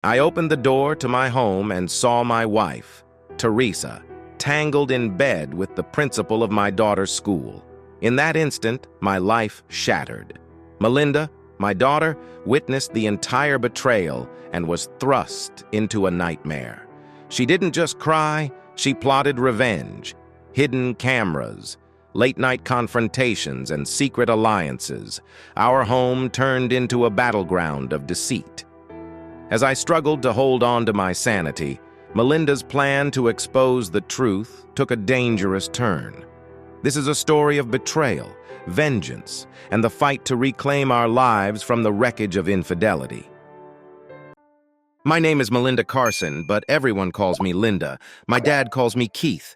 I opened the door to my home and saw my wife, Teresa, tangled in bed with the principal of my daughter's school. In that instant, my life shattered. Melinda, my daughter, witnessed the entire betrayal and was thrust into a nightmare. She didn't just cry, she plotted revenge, hidden cameras, late-night confrontations, and secret alliances. Our home turned into a battleground of deceit. As I struggled to hold on to my sanity, Melinda's plan to expose the truth took a dangerous turn. This is a story of betrayal, vengeance, and the fight to reclaim our lives from the wreckage of infidelity. My name is Melinda Carson, but everyone calls me Linda. My dad calls me Keith.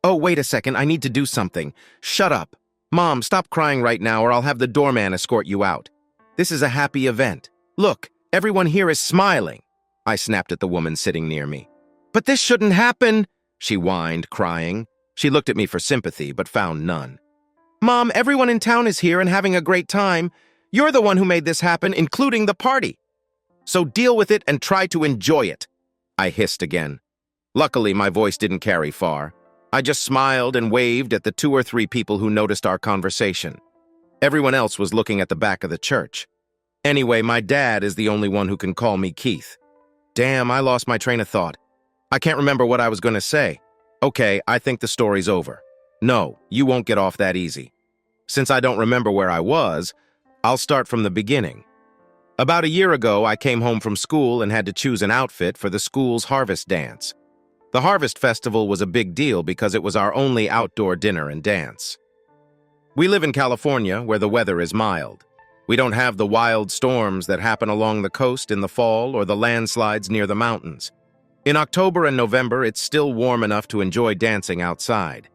Oh, wait a second, I need to do something. Shut up. Mom, stop crying right now or I'll have the doorman escort you out. This is a happy event. Look, everyone here is smiling. I snapped at the woman sitting near me. But this shouldn't happen, she whined, crying. She looked at me for sympathy, but found none. Mom, everyone in town is here and having a great time. You're the one who made this happen, including the party. So deal with it and try to enjoy it, I hissed again. Luckily, my voice didn't carry far. I just smiled and waved at the 2 or 3 people who noticed our conversation. Everyone else was looking at the back of the church. Anyway, my dad is the only one who can call me Keith. Damn, I lost my train of thought. I can't remember what I was going to say. Okay, I think the story's over. No, you won't get off that easy. Since I don't remember where I was, I'll start from the beginning. About a year ago, I came home from school and had to choose an outfit for the school's harvest dance. The Harvest Festival was a big deal because it was our only outdoor dinner and dance. We live in California, where the weather is mild. We don't have the wild storms that happen along the coast in the fall or the landslides near the mountains. In October and November, it's still warm enough to enjoy dancing outside.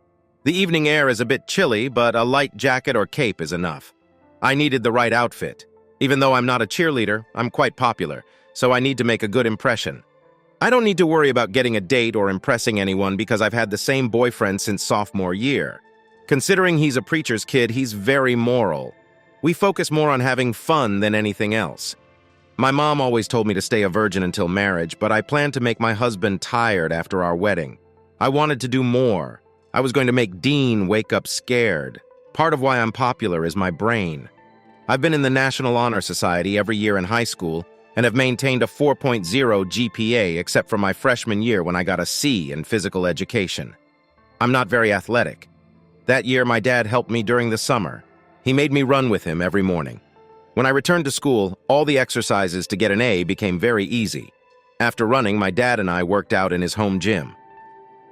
The evening air is a bit chilly, but a light jacket or cape is enough. I needed the right outfit. Even though I'm not a cheerleader, I'm quite popular, so I need to make a good impression. I don't need to worry about getting a date or impressing anyone because I've had the same boyfriend since sophomore year. Considering he's a preacher's kid, he's very moral. We focus more on having fun than anything else. My mom always told me to stay a virgin until marriage, but I planned to make my husband tired after our wedding. I wanted to do more. I was going to make Dean wake up scared. Part of why I'm popular is my brain. I've been in the National Honor Society every year in high school and have maintained a 4.0 GPA except for my freshman year when I got a C in physical education. I'm not very athletic. That year, my dad helped me during the summer. He made me run with him every morning. When I returned to school, all the exercises to get an A became very easy. After running, my dad and I worked out in his home gym.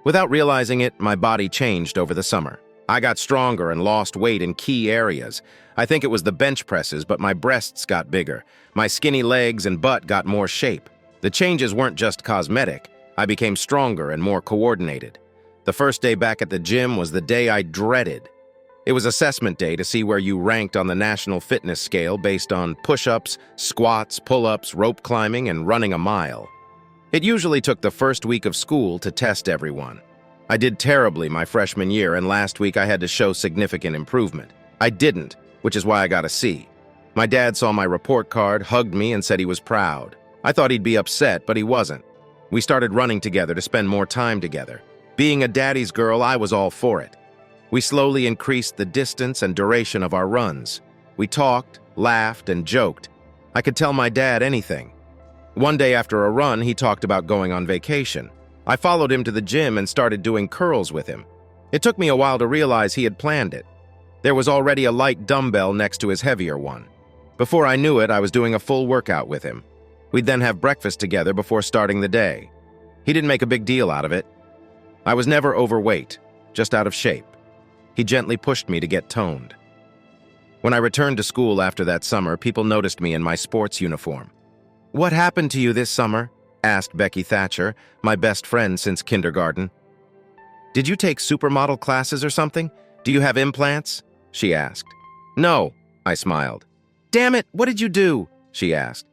Without realizing it, my body changed over the summer. I got stronger and lost weight in key areas. I think it was the bench presses, but my breasts got bigger. My skinny legs and butt got more shape. The changes weren't just cosmetic. I became stronger and more coordinated. The first day back at the gym was the day I dreaded. It was assessment day to see where you ranked on the national fitness scale based on push-ups, squats, pull-ups, rope climbing, and running a mile. It usually took the first week of school to test everyone. I did terribly my freshman year, and last week I had to show significant improvement. I didn't, which is why I got a C. My dad saw my report card, hugged me, and said he was proud. I thought he'd be upset, but he wasn't. We started running together to spend more time together. Being a daddy's girl, I was all for it. We slowly increased the distance and duration of our runs. We talked, laughed, and joked. I could tell my dad anything. One day after a run, he talked about going on vacation. I followed him to the gym and started doing curls with him. It took me a while to realize he had planned it. There was already a light dumbbell next to his heavier one. Before I knew it, I was doing a full workout with him. We'd then have breakfast together before starting the day. He didn't make a big deal out of it. I was never overweight, just out of shape. He gently pushed me to get toned. When I returned to school after that summer, people noticed me in my sports uniform. "What happened to you this summer?" asked Becky Thatcher, my best friend since kindergarten. "Did you take supermodel classes or something? Do you have implants?" she asked. "No," I smiled. "Damn it, what did you do?" she asked.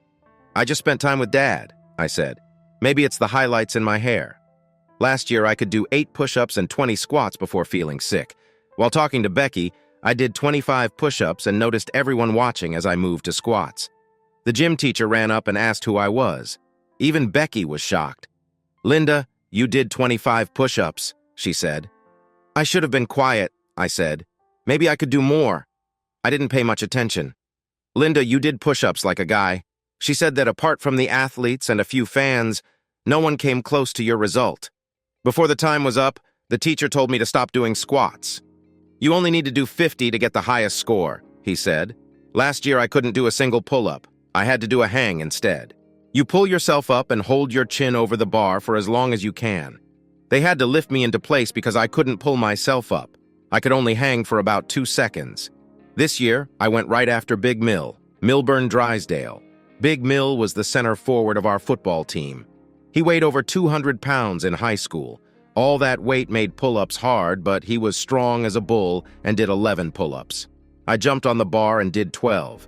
"I just spent time with Dad," I said. "Maybe it's the highlights in my hair." Last year, I could do 8 push-ups and 20 squats before feeling sick. While talking to Becky, I did 25 push-ups and noticed everyone watching as I moved to squats. The gym teacher ran up and asked who I was. Even Becky was shocked. "Linda, you did 25 push-ups," she said. "I should have been quiet," I said. "Maybe I could do more." I didn't pay much attention. "Linda, you did push-ups like a guy." She said that apart from the athletes and a few fans, no one came close to your result. Before the time was up, the teacher told me to stop doing squats. "You only need to do 50 to get the highest score," he said. "Last year I couldn't do a single pull-up. I had to do a hang instead. You pull yourself up and hold your chin over the bar for as long as you can." They had to lift me into place because I couldn't pull myself up. I could only hang for about 2 seconds. This year, I went right after Big Mill, Milburn Drysdale. Big Mill was the center forward of our football team. He weighed over 200 pounds in high school. All that weight made pull-ups hard, but he was strong as a bull and did 11 pull-ups. I jumped on the bar and did 12.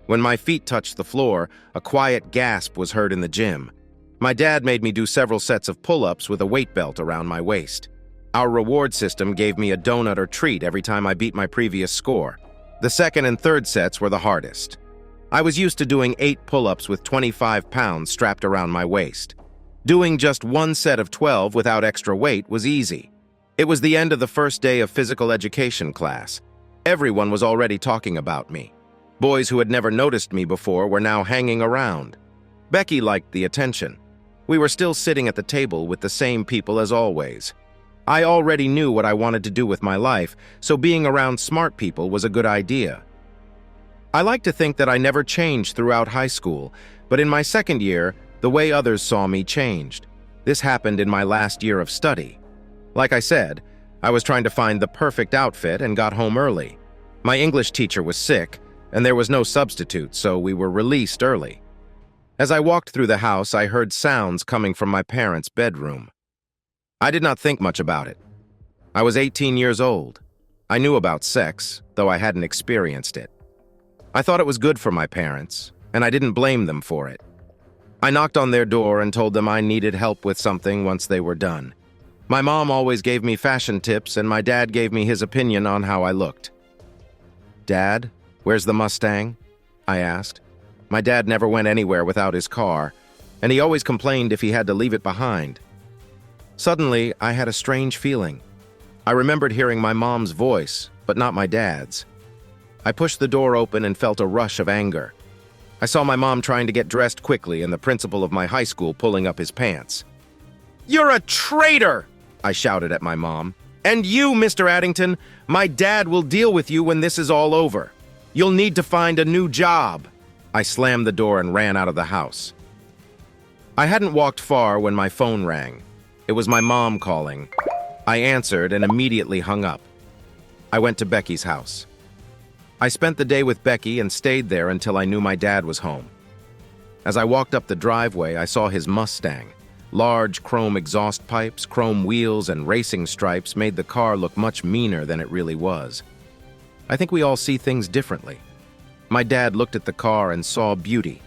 When my feet touched the floor, a quiet gasp was heard in the gym. My dad made me do several sets of pull-ups with a weight belt around my waist. Our reward system gave me a donut or treat every time I beat my previous score. The second and third sets were the hardest. I was used to doing 8 pull-ups with 25 pounds strapped around my waist. Doing just one set of 12 without extra weight was easy. It was the end of the first day of physical education class. Everyone was already talking about me. Boys who had never noticed me before were now hanging around. Becky liked the attention. We were still sitting at the table with the same people as always. I already knew what I wanted to do with my life, so being around smart people was a good idea. I like to think that I never changed throughout high school, but in my second year, the way others saw me changed. This happened in my last year of study. Like I said, I was trying to find the perfect outfit and got home early. My English teacher was sick, and there was no substitute, so we were released early. As I walked through the house, I heard sounds coming from my parents' bedroom. I did not think much about it. I was 18 years old. I knew about sex, though I hadn't experienced it. I thought it was good for my parents, and I didn't blame them for it. I knocked on their door and told them I needed help with something once they were done. My mom always gave me fashion tips, and my dad gave me his opinion on how I looked. "Dad, where's the Mustang?" I asked. My dad never went anywhere without his car, and he always complained if he had to leave it behind. Suddenly, I had a strange feeling. I remembered hearing my mom's voice, but not my dad's. I pushed the door open and felt a rush of anger. I saw my mom trying to get dressed quickly and the principal of my high school pulling up his pants. "You're a traitor!" I shouted at my mom. "And you, Mr. Edington, my dad will deal with you when this is all over. You'll need to find a new job." I slammed the door and ran out of the house. I hadn't walked far when my phone rang. It was my mom calling. I answered and immediately hung up. I went to Becky's house. I spent the day with Becky and stayed there until I knew my dad was home. As I walked up the driveway, I saw his Mustang. Large chrome exhaust pipes, chrome wheels, and racing stripes made the car look much meaner than it really was. I think we all see things differently. My dad looked at the car and saw beauty.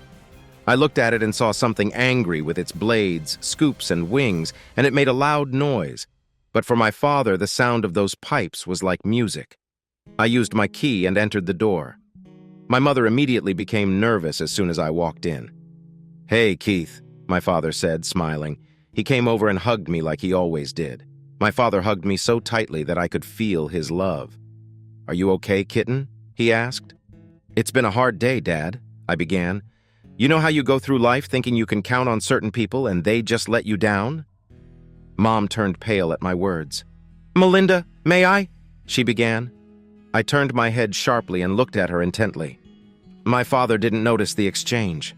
I looked at it and saw something angry with its blades, scoops, and wings, and it made a loud noise. But for my father, the sound of those pipes was like music. I used my key and entered the door. My mother immediately became nervous as soon as I walked in. "Hey, Keith," my father said, smiling. He came over and hugged me like he always did. My father hugged me so tightly that I could feel his love. "Are you okay, kitten?" he asked. "It's been a hard day, Dad," I began. "You know how you go through life thinking you can count on certain people and they just let you down?" Mom turned pale at my words. "Melinda, may I?" she began. I turned my head sharply and looked at her intently. My father didn't notice the exchange.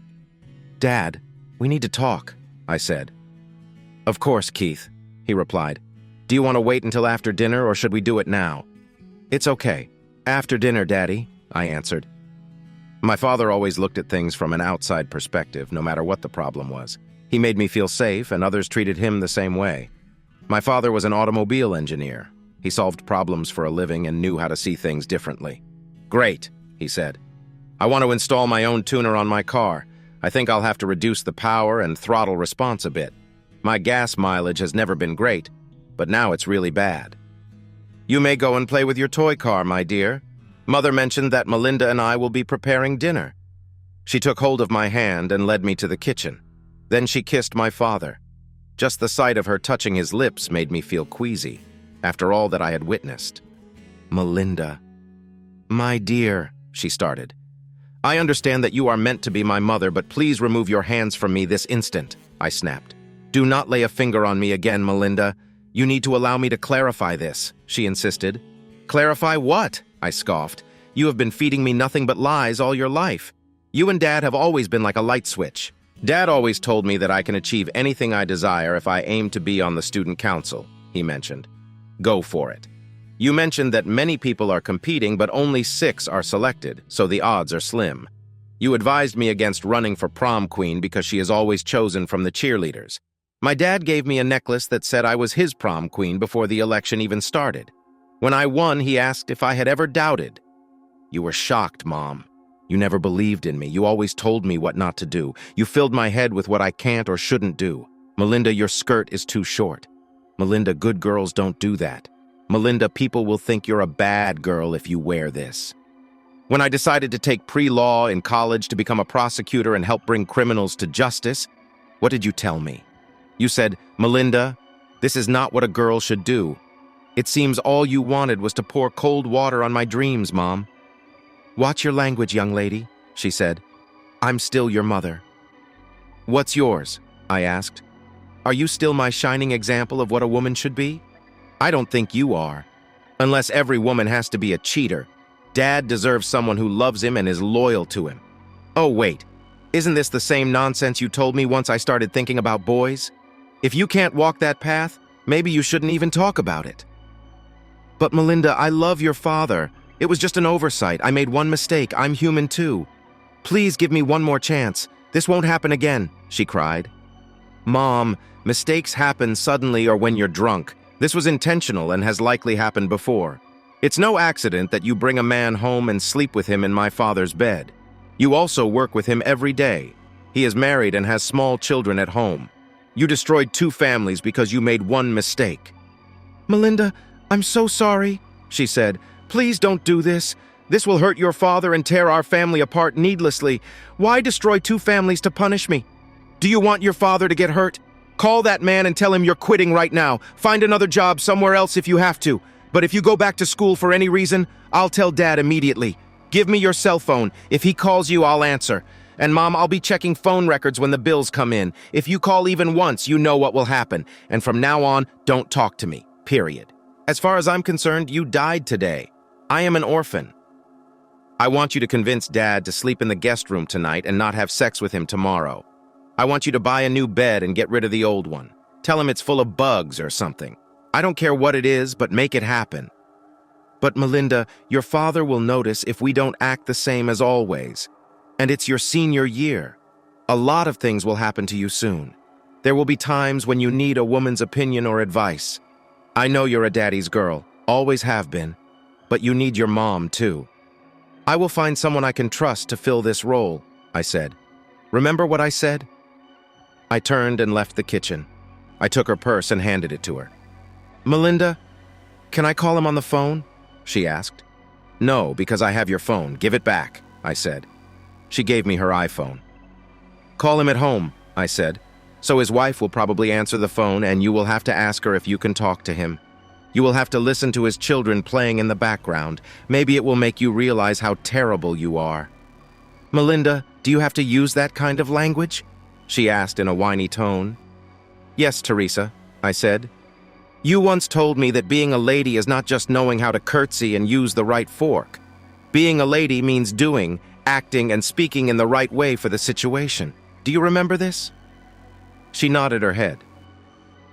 "Dad, we need to talk," I said. "Of course, Keith," he replied. "Do you want to wait until after dinner or should we do it now?" "It's okay. After dinner, Daddy," I answered. My father always looked at things from an outside perspective, no matter what the problem was. He made me feel safe, and others treated him the same way. My father was an automobile engineer. He solved problems for a living and knew how to see things differently. "Great," he said. "I want to install my own tuner on my car. I think I'll have to reduce the power and throttle response a bit. My gas mileage has never been great, but now it's really bad." "You may go and play with your toy car, my dear. Mother mentioned that Melinda and I will be preparing dinner." She took hold of my hand and led me to the kitchen. Then she kissed my father. Just the sight of her touching his lips made me feel queasy, after all that I had witnessed. Melinda. My dear, she started. I understand that you are meant to be my mother, but please remove your hands from me this instant, I snapped. Do not lay a finger on me again, Melinda. You need to allow me to clarify this, she insisted. Clarify what? I scoffed. You have been feeding me nothing but lies all your life. You and Dad have always been like a light switch. Dad always told me that I can achieve anything I desire if I aim to be on the student council, he mentioned. Go for it. You mentioned that many people are competing, but only 6 are selected, so the odds are slim. You advised me against running for prom queen because she is always chosen from the cheerleaders. My dad gave me a necklace that said I was his prom queen before the election even started. When I won, he asked if I had ever doubted. You were shocked, Mom. You never believed in me. You always told me what not to do. You filled my head with what I can't or shouldn't do. Melinda, your skirt is too short. Melinda, good girls don't do that. Melinda, people will think you're a bad girl if you wear this. When I decided to take pre-law in college to become a prosecutor and help bring criminals to justice, what did you tell me? You said, Melinda, this is not what a girl should do. It seems all you wanted was to pour cold water on my dreams, Mom. Watch your language, young lady, she said. I'm still your mother. What's yours? I asked. Are you still my shining example of what a woman should be? I don't think you are. Unless every woman has to be a cheater. Dad deserves someone who loves him and is loyal to him. Oh, wait. Isn't this the same nonsense you told me once I started thinking about boys? If you can't walk that path, maybe you shouldn't even talk about it. But Melinda, I love your father. It was just an oversight. I made one mistake. I'm human too. Please give me one more chance. This won't happen again, she cried. Mom, mistakes happen suddenly or when you're drunk. This was intentional and has likely happened before. It's no accident that you bring a man home and sleep with him in my father's bed. You also work with him every day. He is married and has small children at home. You destroyed 2 families because you made one mistake. Melinda, I'm so sorry, she said. Please don't do this. This will hurt your father and tear our family apart needlessly. Why destroy 2 families to punish me? Do you want your father to get hurt? Call that man and tell him you're quitting right now. Find another job somewhere else if you have to. But if you go back to school for any reason, I'll tell Dad immediately. Give me your cell phone. If he calls you, I'll answer. And Mom, I'll be checking phone records when the bills come in. If you call even once, you know what will happen. And from now on, don't talk to me. Period. As far as I'm concerned, you died today. I am an orphan. I want you to convince Dad to sleep in the guest room tonight and not have sex with him tomorrow. I want you to buy a new bed and get rid of the old one. Tell him it's full of bugs or something. I don't care what it is, but make it happen. But Melinda, your father will notice if we don't act the same as always. And it's your senior year. A lot of things will happen to you soon. There will be times when you need a woman's opinion or advice. I know you're a daddy's girl, always have been, but you need your mom too. I will find someone I can trust to fill this role, I said. Remember what I said? I turned and left the kitchen. I took her purse and handed it to her. Melinda, can I call him on the phone? She asked. No, because I have your phone. Give it back, I said. She gave me her iPhone. Call him at home, I said. So his wife will probably answer the phone and you will have to ask her if you can talk to him. You will have to listen to his children playing in the background. Maybe it will make you realize how terrible you are. Melinda, do you have to use that kind of language? She asked in a whiny tone. Yes, Teresa, I said. You once told me that being a lady is not just knowing how to curtsy and use the right fork. Being a lady means doing, acting, and speaking in the right way for the situation. Do you remember this? She nodded her head.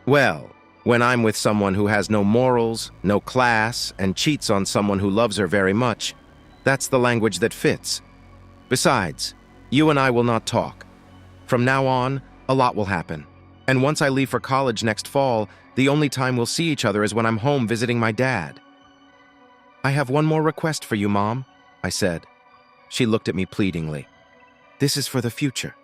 Well, when I'm with someone who has no morals, no class, and cheats on someone who loves her very much, that's the language that fits. Besides, you and I will not talk. From now on, a lot will happen. And once I leave for college next fall, the only time we'll see each other is when I'm home visiting my dad. I have one more request for you, Mom, I said. She looked at me pleadingly. This is for the future.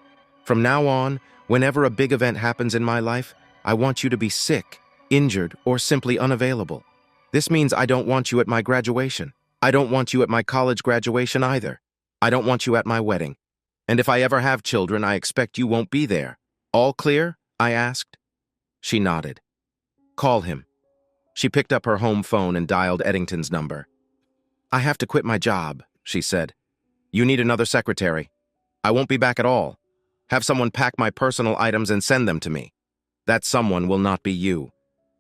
From now on, whenever a big event happens in my life, I want you to be sick, injured, or simply unavailable. This means I don't want you at my graduation. I don't want you at my college graduation either. I don't want you at my wedding. And if I ever have children, I expect you won't be there. All clear? I asked. She nodded. Call him. She picked up her home phone and dialed Edington's number. I have to quit my job, she said. You need another secretary. I won't be back at all. Have someone pack my personal items and send them to me. That someone will not be you.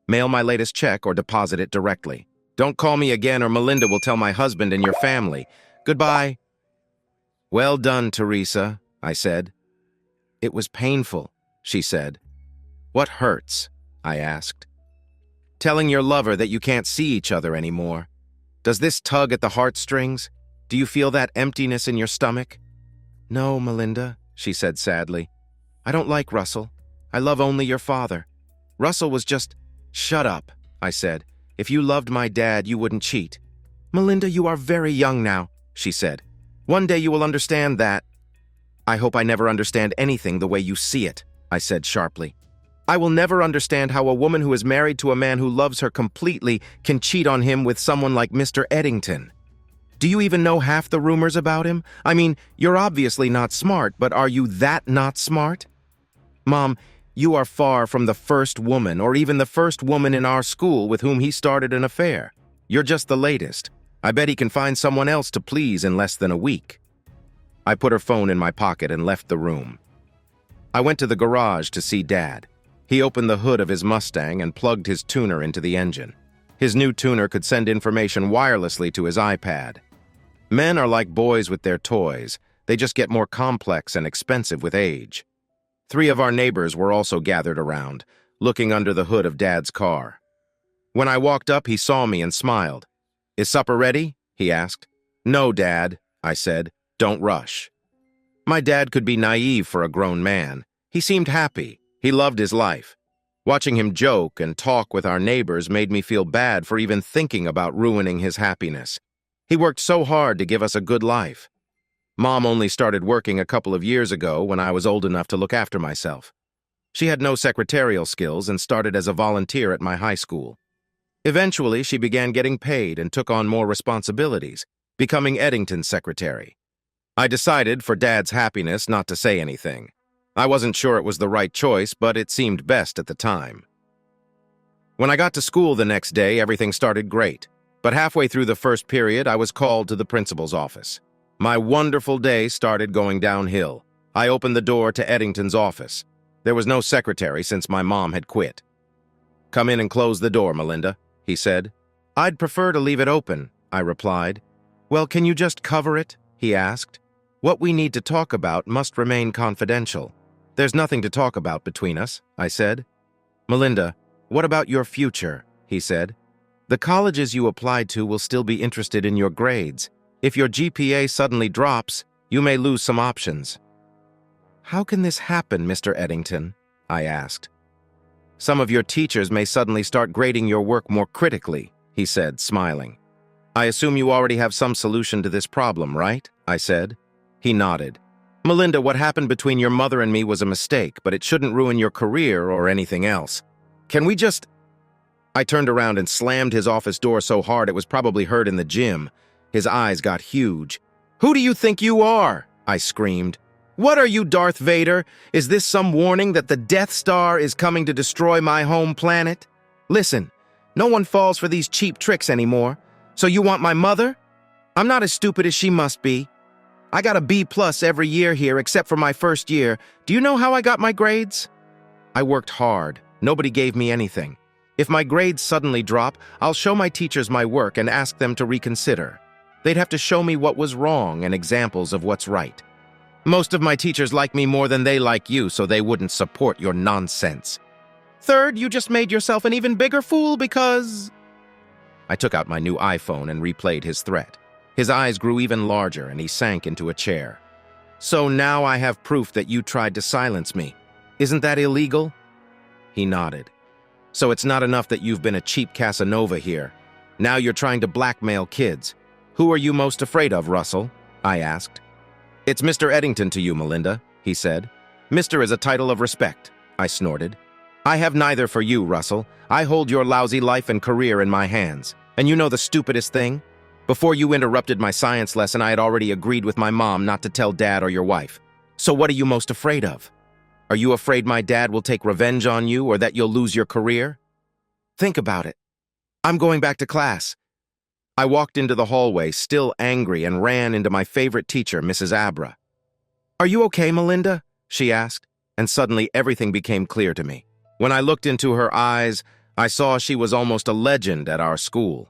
Mail my latest check or deposit it directly. Don't call me again or Melinda will tell my husband and your family. Goodbye. Well done, Teresa, I said. It was painful, she said. What hurts? I asked. Telling your lover that you can't see each other anymore. Does this tug at the heartstrings? Do you feel that emptiness in your stomach? No, Melinda, she said sadly. I don't like Russell. I love only your father. Russell was just... Shut up, I said. If you loved my dad, you wouldn't cheat. Melinda, you are very young now, she said. One day you will understand that. I hope I never understand anything the way you see it, I said sharply. I will never understand how a woman who is married to a man who loves her completely can cheat on him with someone like Mr. Edington. Do you even know half the rumors about him? I mean, you're obviously not smart, but are you that not smart? Mom, you are far from the first woman or even the first woman in our school with whom he started an affair. You're just the latest. I bet he can find someone else to please in less than a week. I put her phone in my pocket and left the room. I went to the garage to see Dad. He opened the hood of his Mustang and plugged his tuner into the engine. His new tuner could send information wirelessly to his iPad. Men are like boys with their toys. They just get more complex and expensive with age. 3 of our neighbors were also gathered around, looking under the hood of Dad's car. When I walked up, he saw me and smiled. Is supper ready? He asked. No, Dad, I said. Don't rush. My dad could be naive for a grown man. He seemed happy. He loved his life. Watching him joke and talk with our neighbors made me feel bad for even thinking about ruining his happiness. He worked so hard to give us a good life. Mom only started working a couple of years ago when I was old enough to look after myself. She had no secretarial skills and started as a volunteer at my high school. Eventually, she began getting paid and took on more responsibilities, becoming Edington's secretary. I decided, for Dad's happiness, not to say anything. I wasn't sure it was the right choice, but it seemed best at the time. When I got to school the next day, everything started great. But halfway through the first period, I was called to the principal's office. My wonderful day started going downhill. I opened the door to Edington's office. There was no secretary since my mom had quit. Come in and close the door, Melinda, he said. I'd prefer to leave it open, I replied. Well, can you just cover it? He asked. What we need to talk about must remain confidential. There's nothing to talk about between us, I said. Melinda, what about your future? He said. The colleges you applied to will still be interested in your grades. If your GPA suddenly drops, you may lose some options. How can this happen, Mr. Edington? I asked. Some of your teachers may suddenly start grading your work more critically, he said, smiling. I assume you already have some solution to this problem, right? I said. He nodded. Melinda, what happened between your mother and me was a mistake, but it shouldn't ruin your career or anything else. Can we just... I turned around and slammed his office door so hard it was probably heard in the gym. His eyes got huge. Who do you think you are? I screamed. What are you, Darth Vader? Is this some warning that the Death Star is coming to destroy my home planet? Listen, no one falls for these cheap tricks anymore. So you want my mother? I'm not as stupid as she must be. I got a B+ every year here except for my first year. Do you know how I got my grades? I worked hard. Nobody gave me anything. If my grades suddenly drop, I'll show my teachers my work and ask them to reconsider. They'd have to show me what was wrong and examples of what's right. Most of my teachers like me more than they like you, so they wouldn't support your nonsense. Third, you just made yourself an even bigger fool because... I took out my new iPhone and replayed his threat. His eyes grew even larger and he sank into a chair. So now I have proof that you tried to silence me. Isn't that illegal? He nodded. So it's not enough that you've been a cheap Casanova here. Now you're trying to blackmail kids. Who are you most afraid of, Russell? I asked. It's Mr. Edington to you, Melinda, he said. Mr. is a title of respect, I snorted. I have neither for you, Russell. I hold your lousy life and career in my hands. And you know the stupidest thing? Before you interrupted my science lesson, I had already agreed with my mom not to tell Dad or your wife. So what are you most afraid of? Are you afraid my dad will take revenge on you or that you'll lose your career? Think about it. I'm going back to class. I walked into the hallway, still angry, and ran into my favorite teacher, Mrs. Abra. Are you okay, Melinda? She asked, and suddenly everything became clear to me. When I looked into her eyes, I saw she was almost a legend at our school.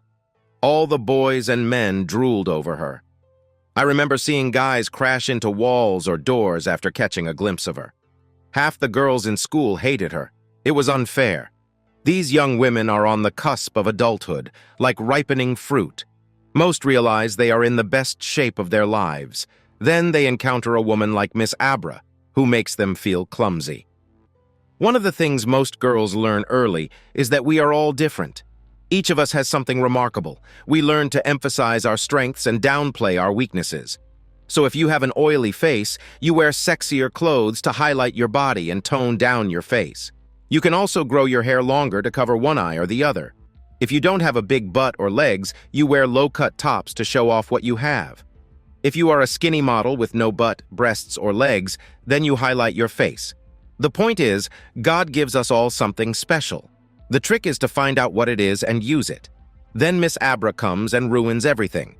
All the boys and men drooled over her. I remember seeing guys crash into walls or doors after catching a glimpse of her. Half the girls in school hated her. It was unfair. These young women are on the cusp of adulthood, like ripening fruit. Most realize they are in the best shape of their lives. Then they encounter a woman like Miss Abra, who makes them feel clumsy. One of the things most girls learn early is that we are all different. Each of us has something remarkable. We learn to emphasize our strengths and downplay our weaknesses. So if you have an oily face, you wear sexier clothes to highlight your body and tone down your face. You can also grow your hair longer to cover one eye or the other. If you don't have a big butt or legs, you wear low-cut tops to show off what you have. If you are a skinny model with no butt, breasts, or legs, then you highlight your face. The point is, God gives us all something special. The trick is to find out what it is and use it. Then Miss Abra comes and ruins everything.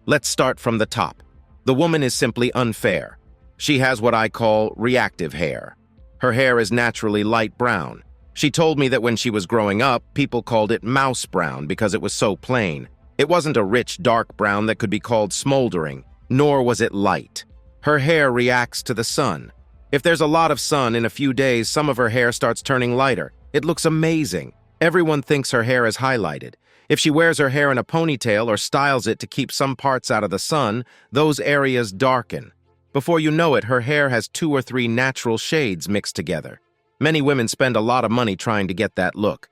Let's start from the top. The woman is simply unfair. She has what I call reactive hair. Her hair is naturally light brown. She told me that when she was growing up, people called it mouse brown because it was so plain. It wasn't a rich, dark brown that could be called smoldering, nor was it light. Her hair reacts to the sun. If there's a lot of sun in a few days, some of her hair starts turning lighter. It looks amazing. Everyone thinks her hair is highlighted. If she wears her hair in a ponytail or styles it to keep some parts out of the sun, those areas darken. Before you know it, her hair has 2 or 3 natural shades mixed together. Many women spend a lot of money trying to get that look.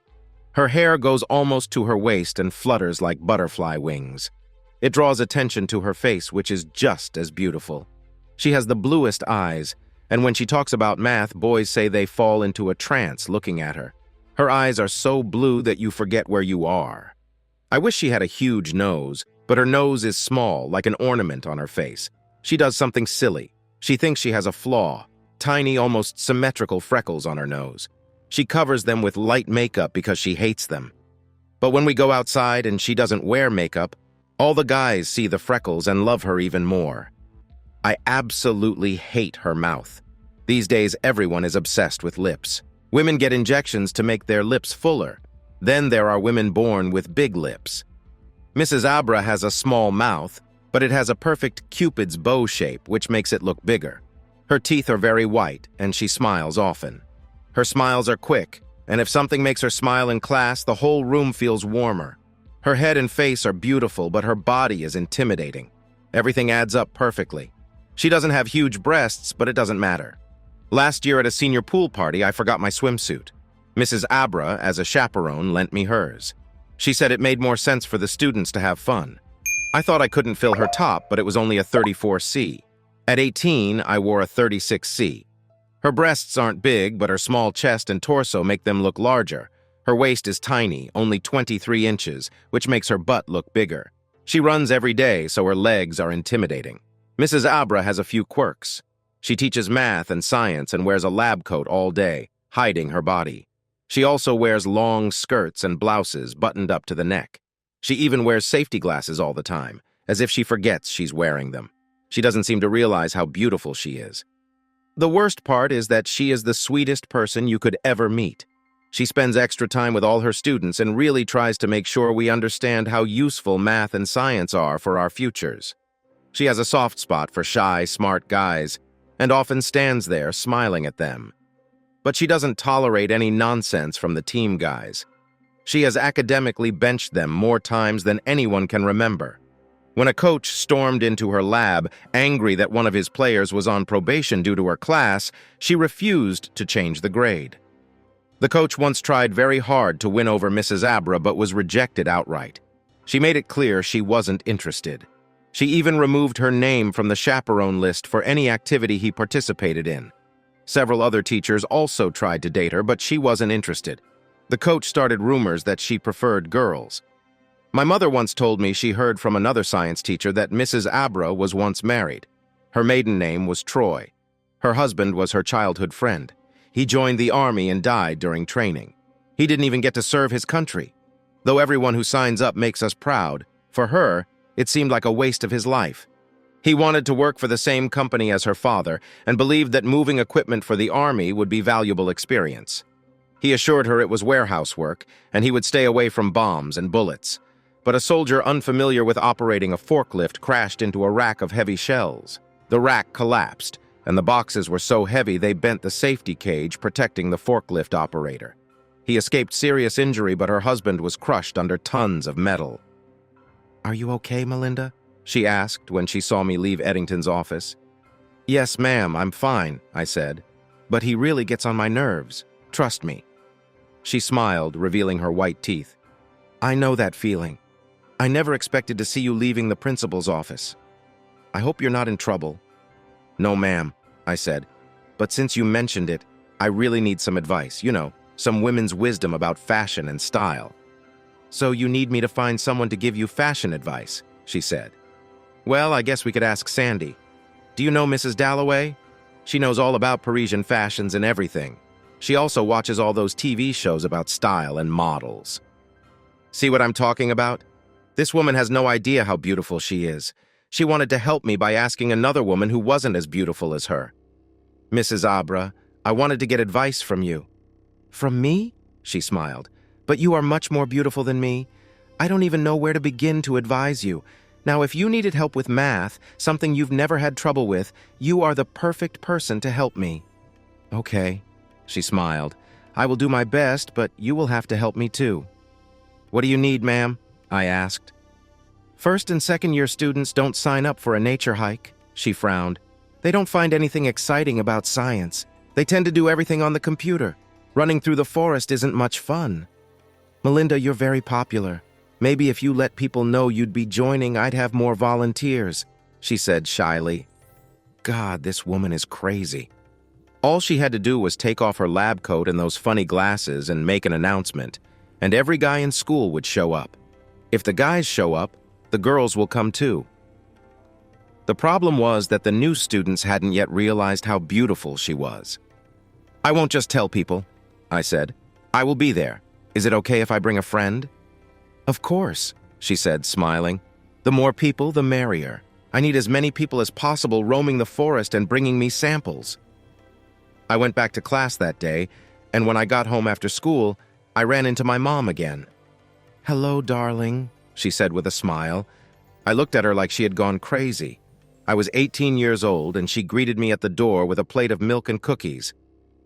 Her hair goes almost to her waist and flutters like butterfly wings. It draws attention to her face, which is just as beautiful. She has the bluest eyes, and when she talks about math, boys say they fall into a trance looking at her. Her eyes are so blue that you forget where you are. I wish she had a huge nose, but her nose is small, like an ornament on her face. She does something silly. She thinks she has a flaw, tiny, almost symmetrical freckles on her nose. She covers them with light makeup because she hates them. But when we go outside and she doesn't wear makeup, all the guys see the freckles and love her even more. I absolutely hate her mouth. These days, everyone is obsessed with lips. Women get injections to make their lips fuller. Then there are women born with big lips. Mrs. Abra has a small mouth, but it has a perfect Cupid's bow shape, which makes it look bigger. Her teeth are very white, and she smiles often. Her smiles are quick, and if something makes her smile in class, the whole room feels warmer. Her head and face are beautiful, but her body is intimidating. Everything adds up perfectly. She doesn't have huge breasts, but it doesn't matter. Last year at a senior pool party, I forgot my swimsuit. Mrs. Abra, as a chaperone, lent me hers. She said it made more sense for the students to have fun. I thought I couldn't fill her top, but it was only a 34C. At 18, I wore a 36C. Her breasts aren't big, but her small chest and torso make them look larger. Her waist is tiny, only 23 inches, which makes her butt look bigger. She runs every day, so her legs are intimidating. Mrs. Abra has a few quirks. She teaches math and science and wears a lab coat all day, hiding her body. She also wears long skirts and blouses buttoned up to the neck. She even wears safety glasses all the time, as if she forgets she's wearing them. She doesn't seem to realize how beautiful she is. The worst part is that she is the sweetest person you could ever meet. She spends extra time with all her students and really tries to make sure we understand how useful math and science are for our futures. She has a soft spot for shy, smart guys, and often stands there smiling at them. But she doesn't tolerate any nonsense from the team guys. She has academically benched them more times than anyone can remember. When a coach stormed into her lab, angry that one of his players was on probation due to her class, she refused to change the grade. The coach once tried very hard to win over Mrs. Abra but was rejected outright. She made it clear she wasn't interested. She even removed her name from the chaperone list for any activity he participated in. Several other teachers also tried to date her, but she wasn't interested. The coach started rumors that she preferred girls. My mother once told me she heard from another science teacher that Mrs. Abra was once married. Her maiden name was Troy. Her husband was her childhood friend. He joined the army and died during training. He didn't even get to serve his country. Though everyone who signs up makes us proud, for her, it seemed like a waste of his life. He wanted to work for the same company as her father and believed that moving equipment for the army would be valuable experience. He assured her it was warehouse work and he would stay away from bombs and bullets. But a soldier unfamiliar with operating a forklift crashed into a rack of heavy shells. The rack collapsed, and the boxes were so heavy they bent the safety cage protecting the forklift operator. He escaped serious injury, but her husband was crushed under tons of metal. "Are you okay, Melinda?" she asked when she saw me leave Edington's office. "Yes, ma'am, I'm fine," I said. "But he really gets on my nerves. Trust me." She smiled, revealing her white teeth. "I know that feeling. I never expected to see you leaving the principal's office. I hope you're not in trouble." "No, ma'am," I said. "But since you mentioned it, I really need some advice, some women's wisdom about fashion and style." "So you need me to find someone to give you fashion advice," she said. "Well, I guess we could ask Sandy. Do you know Mrs. Dalloway? She knows all about Parisian fashions and everything. She also watches all those TV shows about style and models." See what I'm talking about? This woman has no idea how beautiful she is. She wanted to help me by asking another woman who wasn't as beautiful as her. "Mrs. Abra, I wanted to get advice from you." "From me?" she smiled. "But you are much more beautiful than me. I don't even know where to begin to advise you. Now, if you needed help with math, something you've never had trouble with, you are the perfect person to help me." "Okay," she smiled. "I will do my best, but you will have to help me too." "What do you need, ma'am?" I asked. "First and second year students don't sign up for a nature hike," she frowned. "They don't find anything exciting about science. They tend to do everything on the computer. Running through the forest isn't much fun." "Melinda, you're very popular. Maybe if you let people know you'd be joining, I'd have more volunteers," she said shyly. God, this woman is crazy. All she had to do was take off her lab coat and those funny glasses and make an announcement, and every guy in school would show up. If the guys show up, the girls will come too. The problem was that the new students hadn't yet realized how beautiful she was. "I won't just tell people," I said. "I will be there. Is it okay if I bring a friend?" "Of course," she said, smiling. "The more people, the merrier. I need as many people as possible roaming the forest and bringing me samples." I went back to class that day, and when I got home after school, I ran into my mom again. "Hello, darling," she said with a smile. I looked at her like she had gone crazy. I was 18 years old, and she greeted me at the door with a plate of milk and cookies.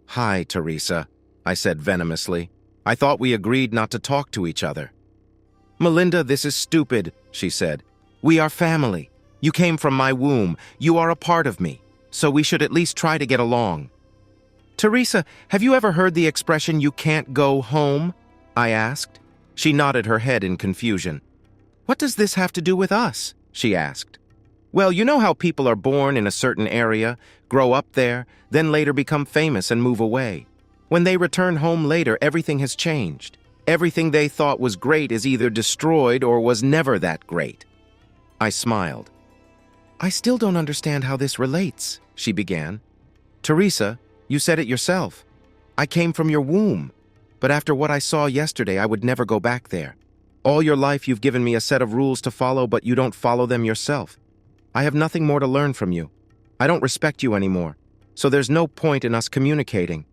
"Hi, Teresa," I said venomously. "I thought we agreed not to talk to each other." "Melinda, this is stupid," she said. "We are family. You came from my womb. You are a part of me. So we should at least try to get along." "Teresa, have you ever heard the expression, 'you can't go home'?" I asked. She nodded her head in confusion. "What does this have to do with us?" she asked. "Well, you know how people are born in a certain area, grow up there, then later become famous and move away. When they return home later, everything has changed. Everything they thought was great is either destroyed or was never that great." I smiled. "I still don't understand how this relates," she began. "Teresa, you said it yourself. I came from your womb. But after what I saw yesterday, I would never go back there. All your life you've given me a set of rules to follow, but you don't follow them yourself. I have nothing more to learn from you. I don't respect you anymore, so there's no point in us communicating.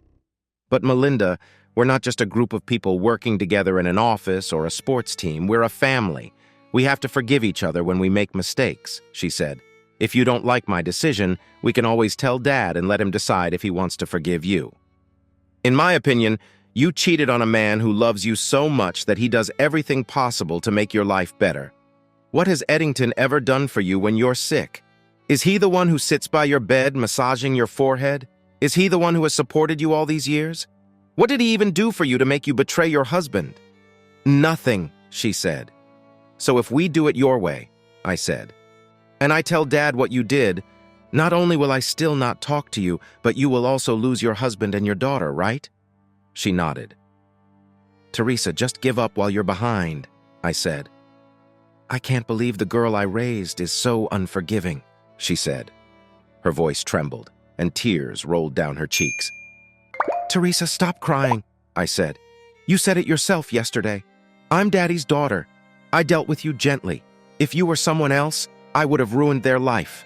But Melinda, we're not just a group of people working together in an office or a sports team. We're a family. We have to forgive each other when we make mistakes," she said. "If you don't like my decision, we can always tell Dad and let him decide if he wants to forgive you. In my opinion, you cheated on a man who loves you so much that he does everything possible to make your life better. What has Edington ever done for you when you're sick? Is he the one who sits by your bed massaging your forehead? Is he the one who has supported you all these years? What did he even do for you to make you betray your husband?" "Nothing," she said. "So if we do it your way," I said, "and I tell Dad what you did, not only will I still not talk to you, but you will also lose your husband and your daughter, right?" She nodded. "Teresa, just give up while you're behind," I said. "I can't believe the girl I raised is so unforgiving," she said. Her voice trembled, and tears rolled down her cheeks. Teresa, stop crying, I said. You said it yourself yesterday. I'm Daddy's daughter. I dealt with you gently. If you were someone else, I would have ruined their life.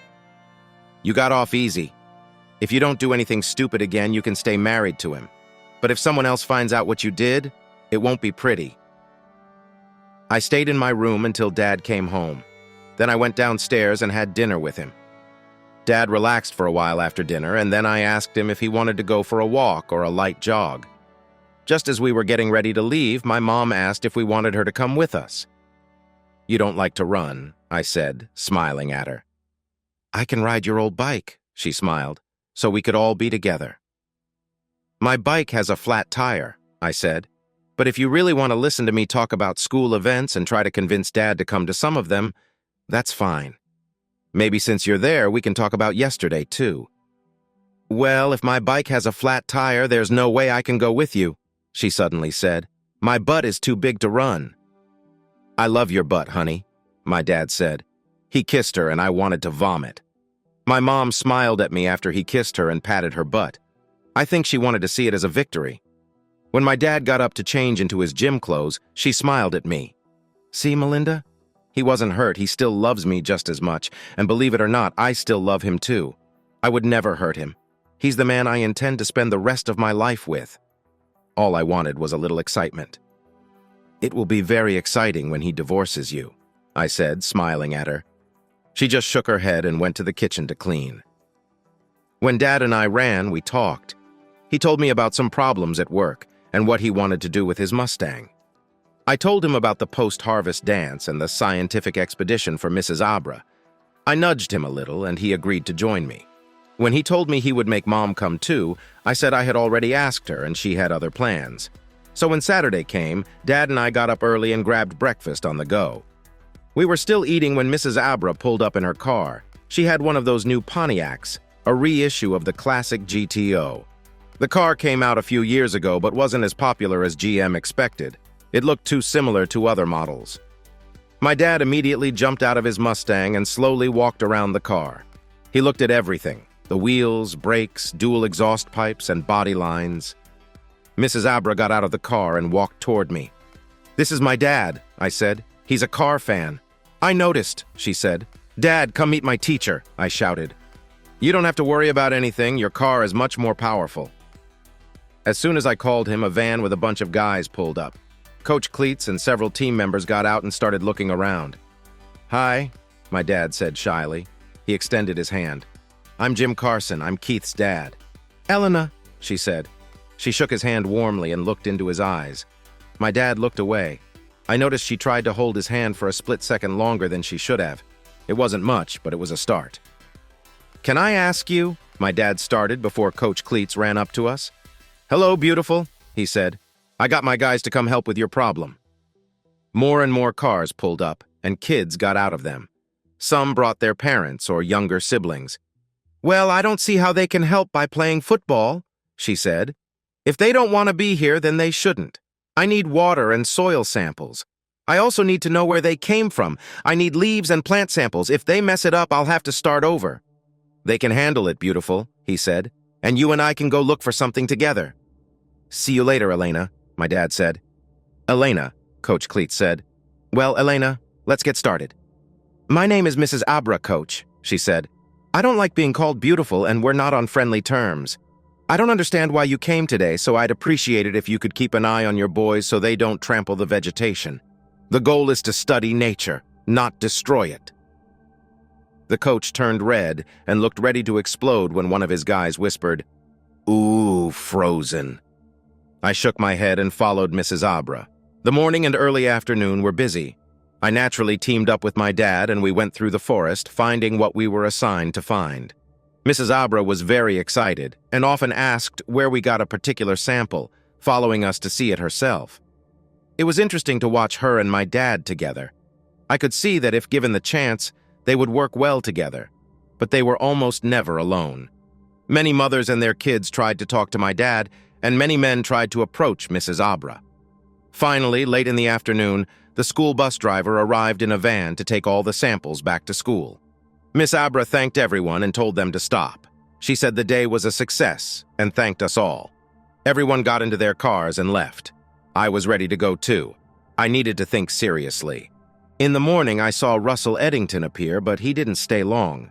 You got off easy. If you don't do anything stupid again, you can stay married to him. But if someone else finds out what you did, it won't be pretty. I stayed in my room until Dad came home. Then I went downstairs and had dinner with him. Dad relaxed for a while after dinner, and then I asked him if he wanted to go for a walk or a light jog. Just as we were getting ready to leave, my mom asked if we wanted her to come with us. You don't like to run, I said, smiling at her. I can ride your old bike, she smiled, so we could all be together. My bike has a flat tire, I said, but if you really want to listen to me talk about school events and try to convince Dad to come to some of them, that's fine. Maybe since you're there, we can talk about yesterday, too. Well, if my bike has a flat tire, there's no way I can go with you, she suddenly said. My butt is too big to run. I love your butt, honey, my dad said. He kissed her and I wanted to vomit. My mom smiled at me after he kissed her and patted her butt. I think she wanted to see it as a victory. When my dad got up to change into his gym clothes, she smiled at me. See, Melinda? He wasn't hurt. He still loves me just as much. And believe it or not, I still love him too. I would never hurt him. He's the man I intend to spend the rest of my life with. All I wanted was a little excitement. It will be very exciting when he divorces you, I said, smiling at her. She just shook her head and went to the kitchen to clean. When Dad and I ran, we talked. He told me about some problems at work and what he wanted to do with his Mustang. I told him about the post-harvest dance and the scientific expedition for Mrs. Abra. I nudged him a little, and he agreed to join me. When he told me he would make Mom come too, I said I had already asked her and she had other plans. So when Saturday came, Dad and I got up early and grabbed breakfast on the go. We were still eating when Mrs. Abra pulled up in her car. She had one of those new Pontiacs, a reissue of the classic GTO. The car came out a few years ago but wasn't as popular as GM expected. It looked too similar to other models. My dad immediately jumped out of his Mustang and slowly walked around the car. He looked at everything, the wheels, brakes, dual exhaust pipes, and body lines. Mrs. Abra got out of the car and walked toward me. This is my dad, I said. He's a car fan. I noticed, she said. Dad, come meet my teacher, I shouted. You don't have to worry about anything. Your car is much more powerful. As soon as I called him, a van with a bunch of guys pulled up. Coach Cleats and several team members got out and started looking around. Hi, my dad said shyly. He extended his hand. I'm Jim Carson. I'm Keith's dad. Elena, she said. She shook his hand warmly and looked into his eyes. My dad looked away. I noticed she tried to hold his hand for a split second longer than she should have. It wasn't much, but it was a start. Can I ask you? My dad started before Coach Cleats ran up to us. Hello, beautiful, he said. I got my guys to come help with your problem. More and more cars pulled up, and kids got out of them. Some brought their parents or younger siblings. Well, I don't see how they can help by playing football, she said. If they don't want to be here, then they shouldn't. I need water and soil samples. I also need to know where they came from. I need leaves and plant samples. If they mess it up, I'll have to start over. They can handle it, beautiful, he said, and you and I can go look for something together. See you later, Elena, my dad said. Elena, Coach Cleats said. Well, Elena, let's get started. My name is Mrs. Abra, Coach, she said. I don't like being called beautiful, and we're not on friendly terms. I don't understand why you came today, so I'd appreciate it if you could keep an eye on your boys so they don't trample the vegetation. The goal is to study nature, not destroy it. The coach turned red and looked ready to explode when one of his guys whispered, Ooh, frozen. I shook my head and followed Mrs. Abra. The morning and early afternoon were busy. I naturally teamed up with my dad and we went through the forest, finding what we were assigned to find. Mrs. Abra was very excited and often asked where we got a particular sample, following us to see it herself. It was interesting to watch her and my dad together. I could see that if given the chance, they would work well together, but they were almost never alone. Many mothers and their kids tried to talk to my dad, and many men tried to approach Mrs. Abra. Finally, late in the afternoon, the school bus driver arrived in a van to take all the samples back to school. Miss Abra thanked everyone and told them to stop. She said the day was a success and thanked us all. Everyone got into their cars and left. I was ready to go too. I needed to think seriously. In the morning, I saw Russell Edington appear, but he didn't stay long.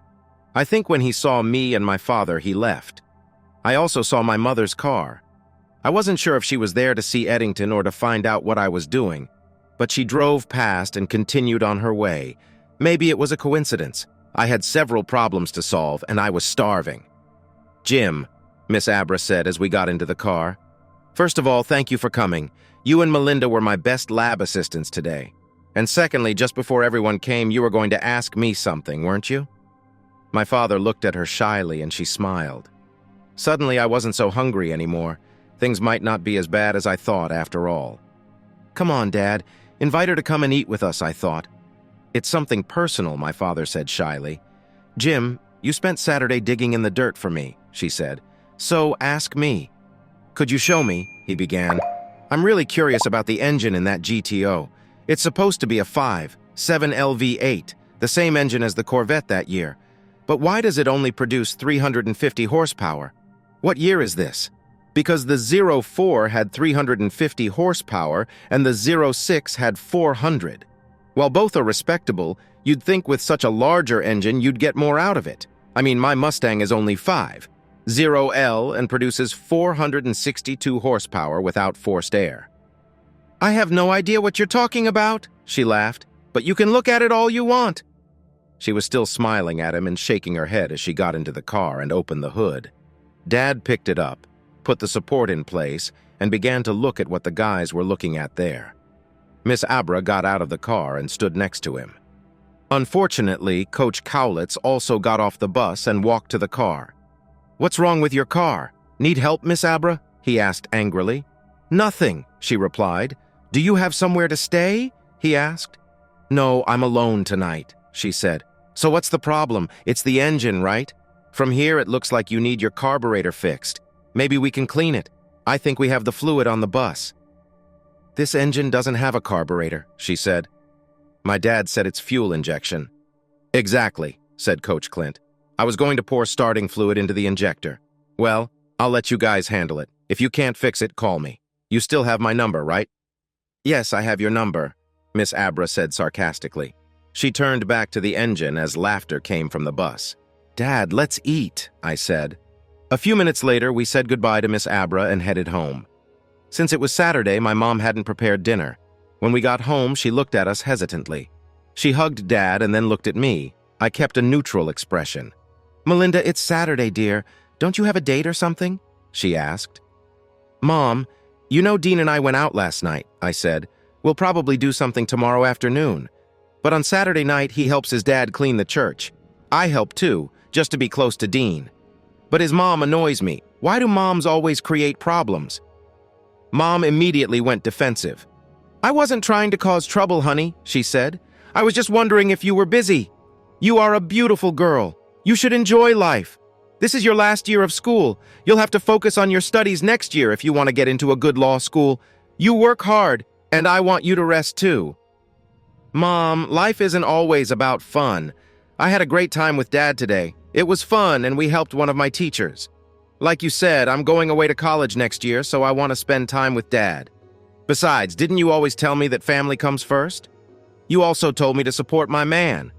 I think when he saw me and my father, he left. I also saw my mother's car. I wasn't sure if she was there to see Edington or to find out what I was doing, but she drove past and continued on her way. Maybe it was a coincidence. I had several problems to solve, and I was starving. "Jim," Miss Abra said as we got into the car. "First of all, thank you for coming. You and Melinda were my best lab assistants today. And secondly, just before everyone came, you were going to ask me something, weren't you?" My father looked at her shyly, and she smiled. Suddenly, I wasn't so hungry anymore. Things might not be as bad as I thought, after all. "Come on, Dad. Invite her to come and eat with us," I thought. "It's something personal," my father said shyly. "Jim, you spent Saturday digging in the dirt for me," she said. "So ask me." "Could you show me?" he began. "I'm really curious about the engine in that GTO. It's supposed to be a 5.7 LV8, the same engine as the Corvette that year. But why does it only produce 350 horsepower? What year is this? Because the 04 had 350 horsepower and the 06 had 400. While both are respectable, you'd think with such a larger engine you'd get more out of it. I mean, my Mustang is only 5.0L and produces 462 horsepower without forced air." "I have no idea what you're talking about," she laughed, "but you can look at it all you want." She was still smiling at him and shaking her head as she got into the car and opened the hood. Dad picked it up, put the support in place, and began to look at what the guys were looking at there. Miss Abra got out of the car and stood next to him. Unfortunately, Coach Cowlitz also got off the bus and walked to the car. "What's wrong with your car? Need help, Miss Abra?" he asked angrily. "Nothing," she replied. "Do you have somewhere to stay?" he asked. "No, I'm alone tonight," she said. "So what's the problem? It's the engine, right? From here it looks like you need your carburetor fixed. Maybe we can clean it. I think we have the fluid on the bus." "This engine doesn't have a carburetor," she said. "My dad said it's fuel injection." "Exactly," said Coach Clint. "I was going to pour starting fluid into the injector. Well, I'll let you guys handle it. If you can't fix it, call me. You still have my number, right?" "Yes, I have your number," Miss Abra said sarcastically. She turned back to the engine as laughter came from the bus. "Dad, let's eat," I said. A few minutes later, we said goodbye to Miss Abra and headed home. Since it was Saturday, my mom hadn't prepared dinner. When we got home, she looked at us hesitantly. She hugged Dad and then looked at me. I kept a neutral expression. "Melinda, it's Saturday, dear. Don't you have a date or something?" she asked. "Mom, you know Dean and I went out last night," I said. "We'll probably do something tomorrow afternoon. But on Saturday night, he helps his dad clean the church. I help too, just to be close to Dean. But his mom annoys me. Why do moms always create problems?" Mom immediately went defensive. "I wasn't trying to cause trouble, honey," she said. "I was just wondering if you were busy. You are a beautiful girl. You should enjoy life. This is your last year of school. You'll have to focus on your studies next year if you want to get into a good law school. You work hard, and I want you to rest too." "Mom, life isn't always about fun. I had a great time with Dad today. It was fun, and we helped one of my teachers. Like you said, I'm going away to college next year, so I want to spend time with Dad. Besides, didn't you always tell me that family comes first? You also told me to support my man.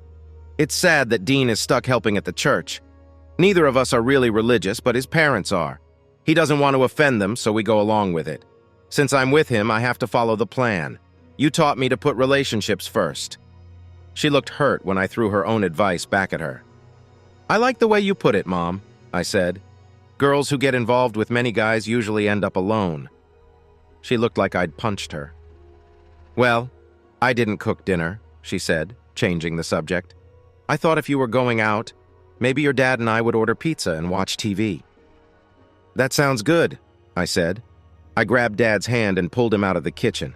It's sad that Dean is stuck helping at the church. Neither of us are really religious, but his parents are. He doesn't want to offend them, so we go along with it. Since I'm with him, I have to follow the plan. You taught me to put relationships first." She looked hurt when I threw her own advice back at her. "I like the way you put it, Mom," I said. "Girls who get involved with many guys usually end up alone." She looked like I'd punched her. "Well, I didn't cook dinner," she said, changing the subject. "I thought if you were going out, maybe your dad and I would order pizza and watch TV." "That sounds good," I said. I grabbed Dad's hand and pulled him out of the kitchen.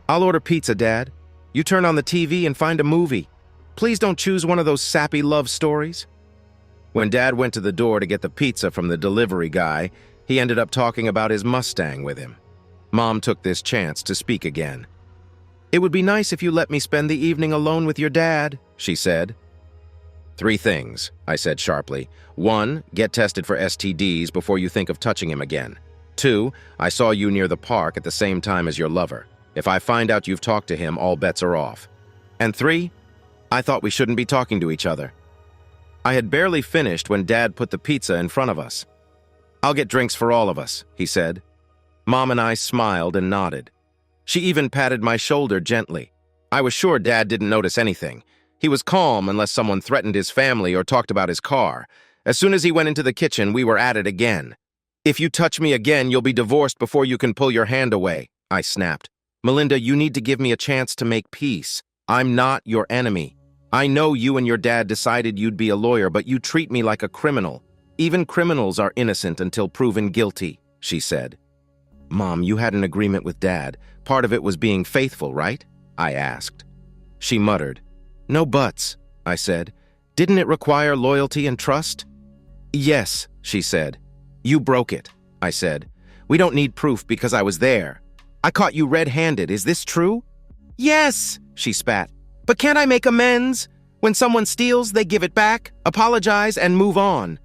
"I'll order pizza, Dad. You turn on the TV and find a movie. Please don't choose one of those sappy love stories." When Dad went to the door to get the pizza from the delivery guy, he ended up talking about his Mustang with him. Mom took this chance to speak again. "It would be nice if you let me spend the evening alone with your dad," she said. "3 things," I said sharply. 1, get tested for STDs before you think of touching him again. 2, I saw you near the park at the same time as your lover. If I find out you've talked to him, all bets are off. And 3, I thought we shouldn't be talking to each other. I had barely finished when Dad put the pizza in front of us. "I'll get drinks for all of us," he said. Mom and I smiled and nodded. She even patted my shoulder gently. I was sure Dad didn't notice anything. He was calm unless someone threatened his family or talked about his car. As soon as he went into the kitchen, we were at it again. "If you touch me again, you'll be divorced before you can pull your hand away," I snapped. "Melinda, you need to give me a chance to make peace. I'm not your enemy. I know you and your dad decided you'd be a lawyer, but you treat me like a criminal. Even criminals are innocent until proven guilty," she said. "Mom, you had an agreement with Dad. Part of it was being faithful, right?" I asked. She muttered. "No buts," I said. "Didn't it require loyalty and trust?" "Yes," she said. "You broke it," I said. "We don't need proof because I was there. I caught you red-handed. Is this true?" "Yes," she spat. "But can't I make amends? When someone steals, they give it back, apologize, and move on."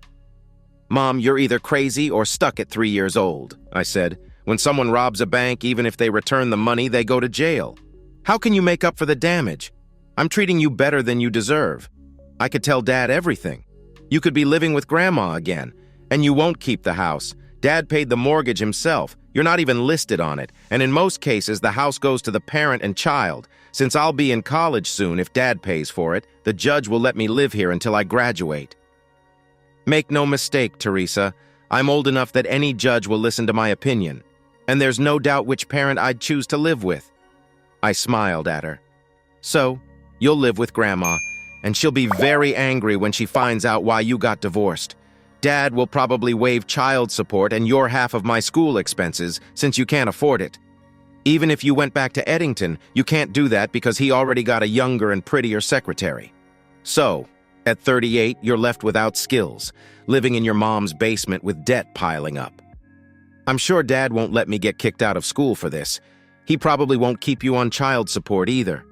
"Mom, you're either crazy or stuck at 3 years old," I said. "When someone robs a bank, even if they return the money, they go to jail. How can you make up for the damage? I'm treating you better than you deserve. I could tell Dad everything. You could be living with Grandma again, and you won't keep the house. Dad paid the mortgage himself. You're not even listed on it, and in most cases, the house goes to the parent and child. Since I'll be in college soon if Dad pays for it, the judge will let me live here until I graduate." Make no mistake, Teresa, I'm old enough that any judge will listen to my opinion, and there's no doubt which parent I'd choose to live with. I smiled at her. "So, you'll live with Grandma, and she'll be very angry when she finds out why you got divorced. Dad will probably waive child support and your half of my school expenses since you can't afford it. Even if you went back to Edington, you can't do that because he already got a younger and prettier secretary. So, at 38, you're left without skills, living in your mom's basement with debt piling up. I'm sure Dad won't let me get kicked out of school for this. He probably won't keep you on child support either.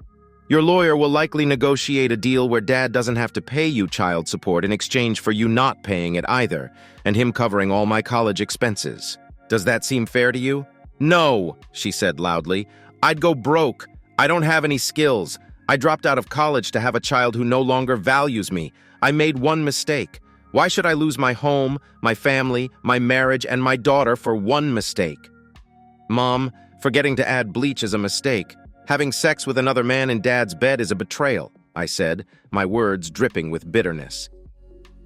Your lawyer will likely negotiate a deal where Dad doesn't have to pay you child support in exchange for you not paying it either, and him covering all my college expenses. Does that seem fair to you?" "No," she said loudly. "I'd go broke. I don't have any skills. I dropped out of college to have a child who no longer values me. I made one mistake. Why should I lose my home, my family, my marriage, and my daughter for one mistake?" "Mom, forgetting to add bleach is a mistake. Having sex with another man in Dad's bed is a betrayal," I said, my words dripping with bitterness.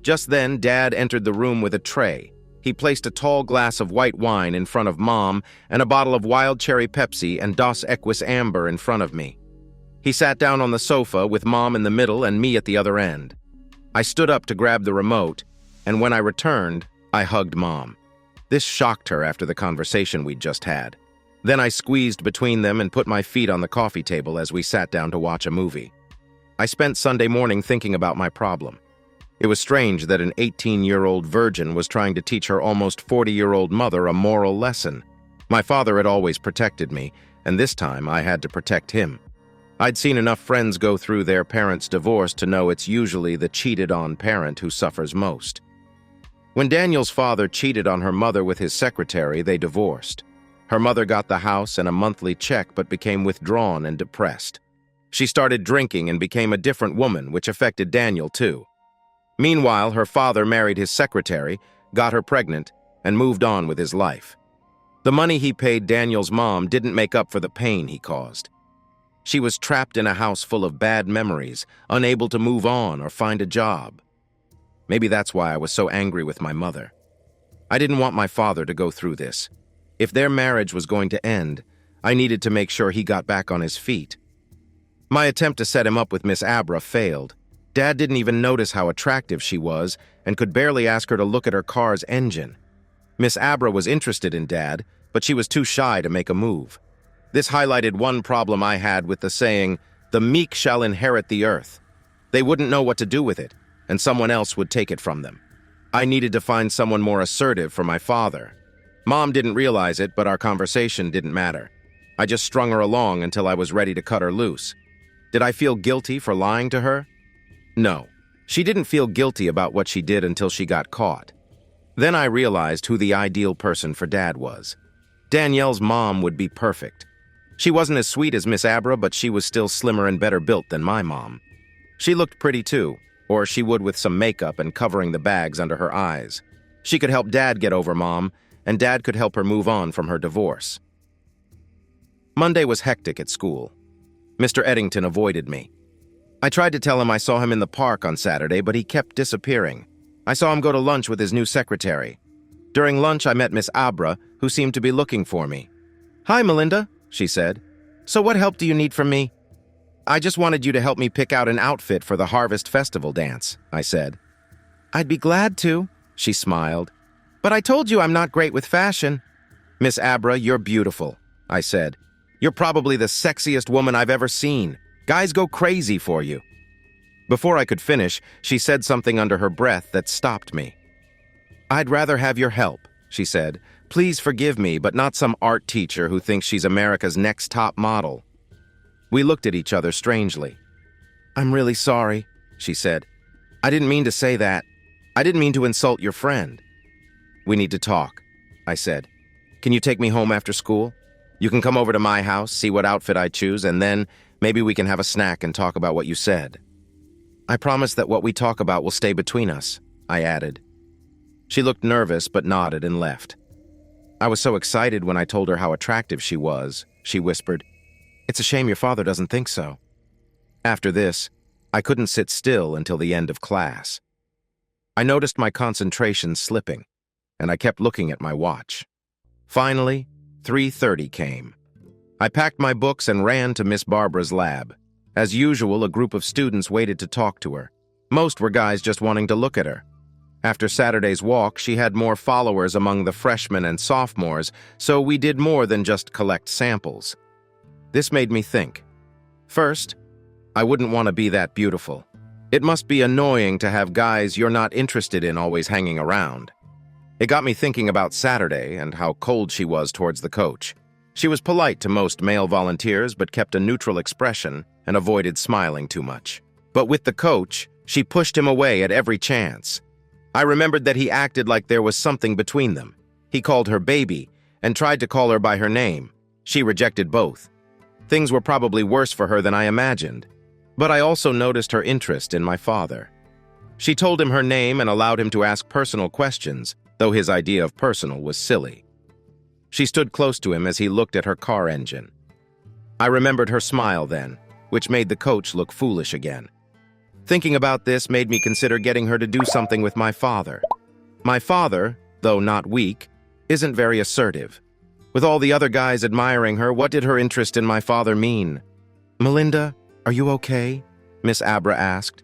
Just then, Dad entered the room with a tray. He placed a tall glass of white wine in front of Mom and a bottle of wild cherry Pepsi and Dos Equis Amber in front of me. He sat down on the sofa with Mom in the middle and me at the other end. I stood up to grab the remote, and when I returned, I hugged Mom. This shocked her after the conversation we'd just had. Then I squeezed between them and put my feet on the coffee table as we sat down to watch a movie. I spent Sunday morning thinking about my problem. It was strange that an 18-year-old virgin was trying to teach her almost 40-year-old mother a moral lesson. My father had always protected me, and this time I had to protect him. I'd seen enough friends go through their parents' divorce to know it's usually the cheated-on parent who suffers most. When Daniel's father cheated on her mother with his secretary, they divorced. Her mother got the house and a monthly check but became withdrawn and depressed. She started drinking and became a different woman, which affected Daniel too. Meanwhile, her father married his secretary, got her pregnant, and moved on with his life. The money he paid Daniel's mom didn't make up for the pain he caused. She was trapped in a house full of bad memories, unable to move on or find a job. Maybe that's why I was so angry with my mother. I didn't want my father to go through this. If their marriage was going to end, I needed to make sure he got back on his feet. My attempt to set him up with Miss Abra failed. Dad didn't even notice how attractive she was and could barely ask her to look at her car's engine. Miss Abra was interested in Dad, but she was too shy to make a move. This highlighted one problem I had with the saying, "The meek shall inherit the earth." They wouldn't know what to do with it, and someone else would take it from them. I needed to find someone more assertive for my father. Mom didn't realize it, but our conversation didn't matter. I just strung her along until I was ready to cut her loose. Did I feel guilty for lying to her? No. She didn't feel guilty about what she did until she got caught. Then I realized who the ideal person for Dad was. Danielle's mom would be perfect. She wasn't as sweet as Miss Abra, but she was still slimmer and better built than my mom. She looked pretty too, or she would with some makeup and covering the bags under her eyes. She could help Dad get over Mom, and Dad could help her move on from her divorce. Monday was hectic at school. Mr. Edington avoided me. I tried to tell him I saw him in the park on Saturday, but he kept disappearing. I saw him go to lunch with his new secretary. During lunch, I met Miss Abra, who seemed to be looking for me. "Hi, Melinda," she said. "So what help do you need from me?" "I just wanted you to help me pick out an outfit for the Harvest Festival dance," I said. "I'd be glad to," she smiled. "But I told you I'm not great with fashion." "Miss Abra, you're beautiful," I said. "You're probably the sexiest woman I've ever seen. Guys go crazy for you." Before I could finish, she said something under her breath that stopped me. "I'd rather have your help," she said. "Please forgive me, but not some art teacher who thinks she's America's next top model." We looked at each other strangely. "I'm really sorry," she said. "I didn't mean to say that. I didn't mean to insult your friend." "We need to talk," I said. "Can you take me home after school? You can come over to my house, see what outfit I choose, and then maybe we can have a snack and talk about what you said." "I promise that what we talk about will stay between us," I added. She looked nervous but nodded and left. I was so excited when I told her how attractive she was, she whispered, "It's a shame your father doesn't think so." After this, I couldn't sit still until the end of class. I noticed my concentration slipping, and I kept looking at my watch. Finally, 3:30 came. I packed my books and ran to Miss Barbara's lab. As usual, a group of students waited to talk to her. Most were guys just wanting to look at her. After Saturday's walk, she had more followers among the freshmen and sophomores, so we did more than just collect samples. This made me think. First, I wouldn't want to be that beautiful. It must be annoying to have guys you're not interested in always hanging around. It got me thinking about Saturday and how cold she was towards the coach. She was polite to most male volunteers but kept a neutral expression and avoided smiling too much. But with the coach, she pushed him away at every chance. I remembered that he acted like there was something between them. He called her baby and tried to call her by her name. She rejected both. Things were probably worse for her than I imagined. But I also noticed her interest in my father. She told him her name and allowed him to ask personal questions, though his idea of personal was silly. She stood close to him as he looked at her car engine. I remembered her smile then, which made the coach look foolish again. Thinking about this made me consider getting her to do something with my father. My father, though not weak, isn't very assertive. With all the other guys admiring her, what did her interest in my father mean? "Melinda, are you okay?" Miss Abra asked.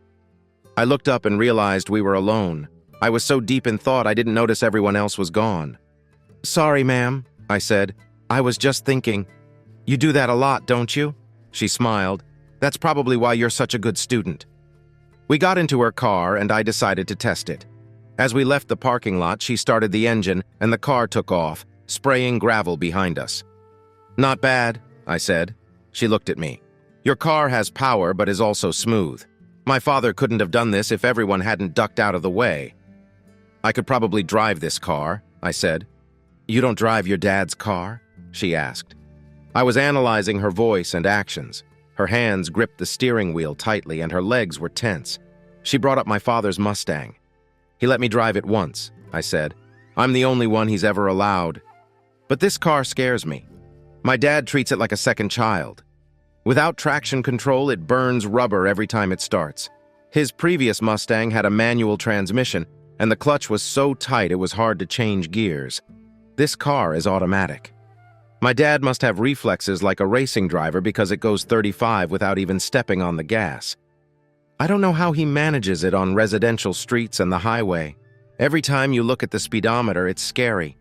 I looked up and realized we were alone. I was so deep in thought I didn't notice everyone else was gone. "Sorry, ma'am," I said. "I was just thinking. You do that a lot, don't you?" She smiled. "That's probably why you're such a good student." We got into her car and I decided to test it. As we left the parking lot, she started the engine and the car took off, spraying gravel behind us. "Not bad," I said. She looked at me. "Your car has power but is also smooth. My father couldn't have done this if everyone hadn't ducked out of the way." "I could probably drive this car," I said. "You don't drive your dad's car?" she asked. I was analyzing her voice and actions. Her hands gripped the steering wheel tightly and her legs were tense. She brought up my father's Mustang. "He let me drive it once," I said. "I'm the only one he's ever allowed. But this car scares me. My dad treats it like a second child. Without traction control, it burns rubber every time it starts. His previous Mustang had a manual transmission, and the clutch was so tight it was hard to change gears. This car is automatic. My dad must have reflexes like a racing driver because it goes 35 without even stepping on the gas. I don't know how he manages it on residential streets and the highway. Every time you look at the speedometer, it's scary.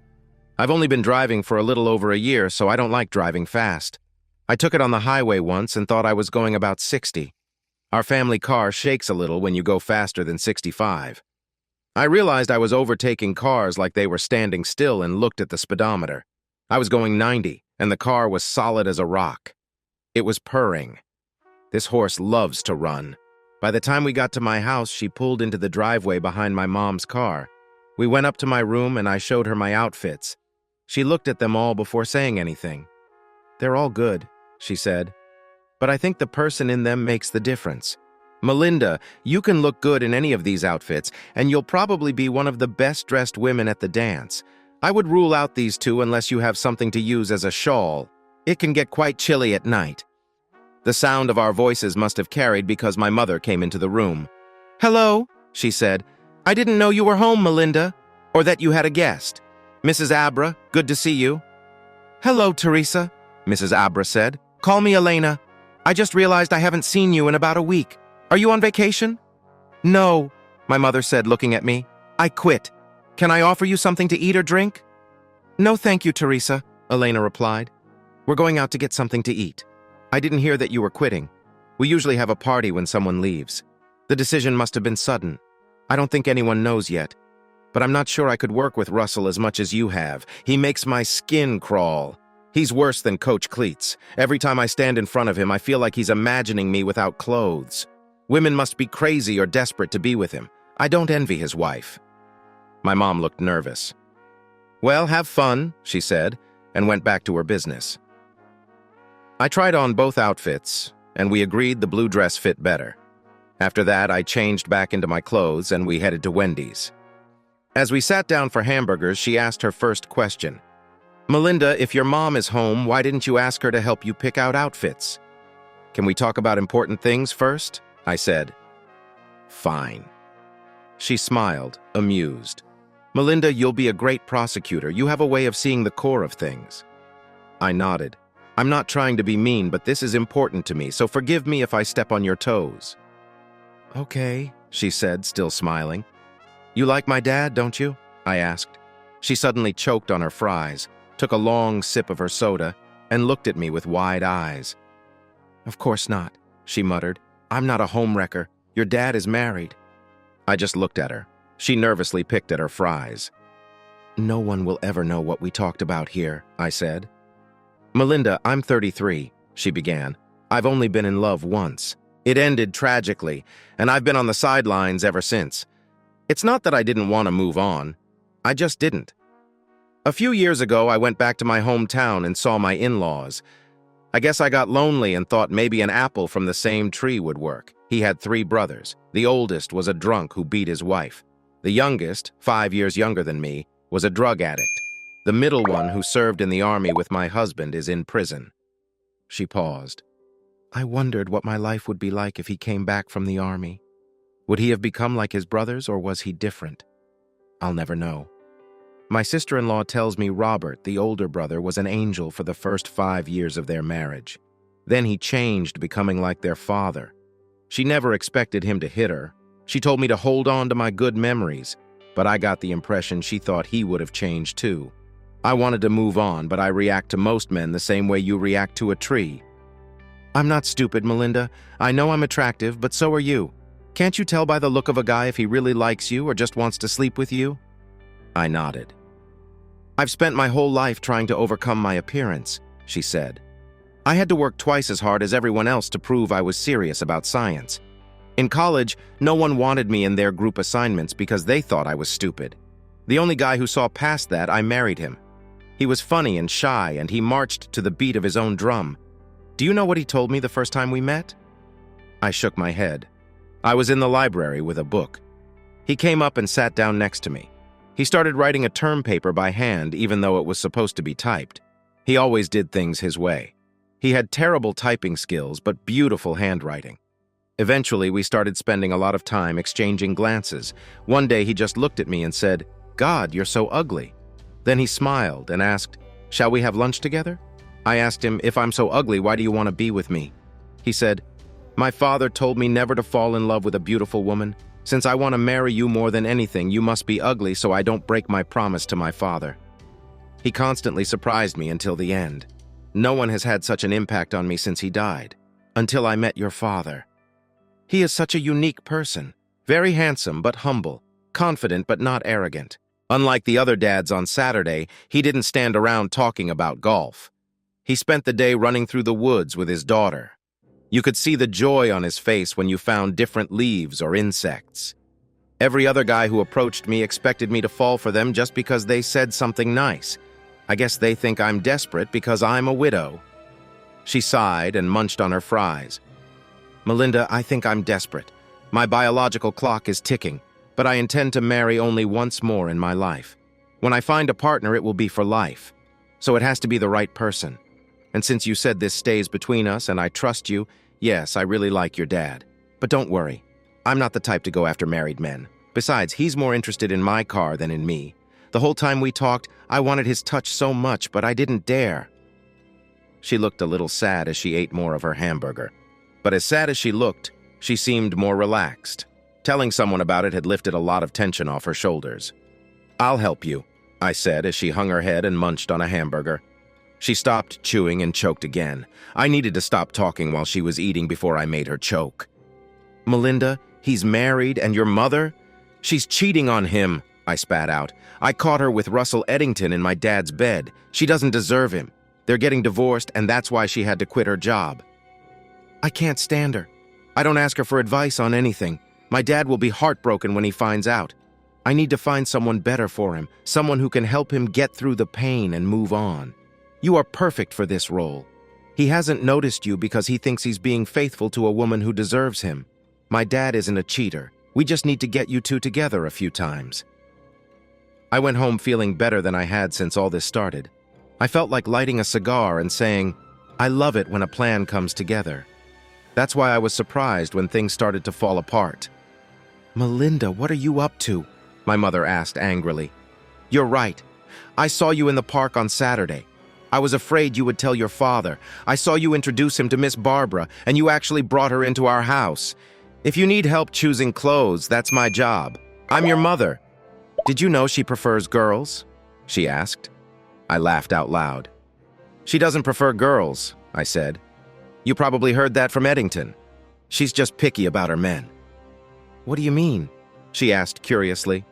I've only been driving for a little over a year, so I don't like driving fast. I took it on the highway once and thought I was going about 60. Our family car shakes a little when you go faster than 65. I realized I was overtaking cars like they were standing still and looked at the speedometer. I was going 90, and the car was solid as a rock. It was purring. This horse loves to run. By the time we got to my house, she pulled into the driveway behind my mom's car. We went up to my room and I showed her my outfits. She looked at them all before saying anything. "They're all good," she said, "but I think the person in them makes the difference. Melinda, you can look good in any of these outfits, and you'll probably be one of the best-dressed women at the dance. I would rule out these two unless you have something to use as a shawl. It can get quite chilly at night." The sound of our voices must have carried because my mother came into the room. "Hello," she said. "I didn't know you were home, Melinda, or that you had a guest. Mrs. Abra, good to see you." "Hello, Teresa," Mrs. Abra said. "Call me Elena. I just realized I haven't seen you in about a week. Are you on vacation?" "No," my mother said, looking at me. "I quit. Can I offer you something to eat or drink?" "No, thank you, Teresa," Elena replied. "We're going out to get something to eat. I didn't hear that you were quitting. We usually have a party when someone leaves. The decision must have been sudden. I don't think anyone knows yet. But I'm not sure I could work with Russell as much as you have. He makes my skin crawl. He's worse than Coach Cleats. Every time I stand in front of him, I feel like he's imagining me without clothes. Women must be crazy or desperate to be with him. I don't envy his wife." My mom looked nervous. "Well, have fun," she said, and went back to her business. I tried on both outfits, and we agreed the blue dress fit better. After that, I changed back into my clothes, and we headed to Wendy's. As we sat down for hamburgers, she asked her first question. "Melinda, if your mom is home, why didn't you ask her to help you pick out outfits?" "Can we talk about important things first?" I said. "Fine." She smiled, amused. "Melinda, you'll be a great prosecutor. You have a way of seeing the core of things." I nodded. "I'm not trying to be mean, but this is important to me, so forgive me if I step on your toes." "Okay," she said, still smiling. "You like my dad, don't you?" I asked. She suddenly choked on her fries, took a long sip of her soda, and looked at me with wide eyes. "Of course not," she muttered. "I'm not a homewrecker. Your dad is married." I just looked at her. She nervously picked at her fries. "No one will ever know what we talked about here," I said. "Melinda, I'm 33, she began. "I've only been in love once. It ended tragically, and I've been on the sidelines ever since. It's not that I didn't want to move on. I just didn't. A few years ago, I went back to my hometown and saw my in-laws. I guess I got lonely and thought maybe an apple from the same tree would work. He had 3 brothers. The oldest was a drunk who beat his wife. The youngest, 5 years younger than me, was a drug addict. The middle one, who served in the army with my husband, is in prison." She paused. "I wondered what my life would be like if he came back from the army. Would he have become like his brothers, or was he different? I'll never know. My sister-in-law tells me Robert, the older brother, was an angel for the first 5 years of their marriage. Then he changed, becoming like their father. She never expected him to hit her. She told me to hold on to my good memories, but I got the impression she thought he would have changed too. I wanted to move on, but I react to most men the same way you react to a tree. I'm not stupid, Melinda. I know I'm attractive, but so are you. Can't you tell by the look of a guy if he really likes you or just wants to sleep with you?" I nodded. "I've spent my whole life trying to overcome my appearance," she said. "I had to work twice as hard as everyone else to prove I was serious about science. In college, no one wanted me in their group assignments because they thought I was stupid. The only guy who saw past that, I married him. He was funny and shy, and he marched to the beat of his own drum. Do you know what he told me the first time we met?" I shook my head. I was in the library with a book. He came up and sat down next to me. He started writing a term paper by hand, even though it was supposed to be typed. He always did things his way. He had terrible typing skills, but beautiful handwriting. Eventually, we started spending a lot of time exchanging glances. One day, he just looked at me and said, "God, you're so ugly." Then he smiled and asked, "Shall we have lunch together?" I asked him, "If I'm so ugly, why do you want to be with me?" He said, "My father told me never to fall in love with a beautiful woman. Since I want to marry you more than anything, you must be ugly so I don't break my promise to my father." He constantly surprised me until the end. No one has had such an impact on me since he died. Until I met your father. He is such a unique person. Very handsome but humble. Confident but not arrogant. Unlike the other dads on Saturday, he didn't stand around talking about golf. He spent the day running through the woods with his daughter. You could see the joy on his face when you found different leaves or insects. Every other guy who approached me expected me to fall for them just because they said something nice. I guess they think I'm desperate because I'm a widow." She sighed and munched on her fries. "Melinda, I think I'm desperate. My biological clock is ticking, but I intend to marry only once more in my life. When I find a partner, it will be for life. So it has to be the right person. And since you said this stays between us and I trust you, yes, I really like your dad. But don't worry. I'm not the type to go after married men. Besides, he's more interested in my car than in me. The whole time we talked, I wanted his touch so much, but I didn't dare." She looked a little sad as she ate more of her hamburger. But as sad as she looked, she seemed more relaxed. Telling someone about it had lifted a lot of tension off her shoulders. "I'll help you," I said as she hung her head and munched on a hamburger. She stopped chewing and choked again. I needed to stop talking while she was eating before I made her choke. "Melinda, he's married and your mother? She's cheating on him," I spat out. "I caught her with Russell Edington in my dad's bed. She doesn't deserve him. They're getting divorced and that's why she had to quit her job." "I can't stand her. I don't ask her for advice on anything. My dad will be heartbroken when he finds out. I need to find someone better for him, someone who can help him get through the pain and move on. You are perfect for this role. He hasn't noticed you because he thinks he's being faithful to a woman who deserves him. My dad isn't a cheater. We just need to get you two together a few times." I went home feeling better than I had since all this started. I felt like lighting a cigar and saying, "I love it when a plan comes together." That's why I was surprised when things started to fall apart. "Melinda, what are you up to?" my mother asked angrily. "You're right. I saw you in the park on Saturday. I was afraid you would tell your father. I saw you introduce him to Miss Barbara, and you actually brought her into our house. If you need help choosing clothes, that's my job. I'm your mother. Did you know she prefers girls?" she asked. I laughed out loud. "She doesn't prefer girls," I said. "You probably heard that from Edington. She's just picky about her men." "What do you mean?" she asked curiously.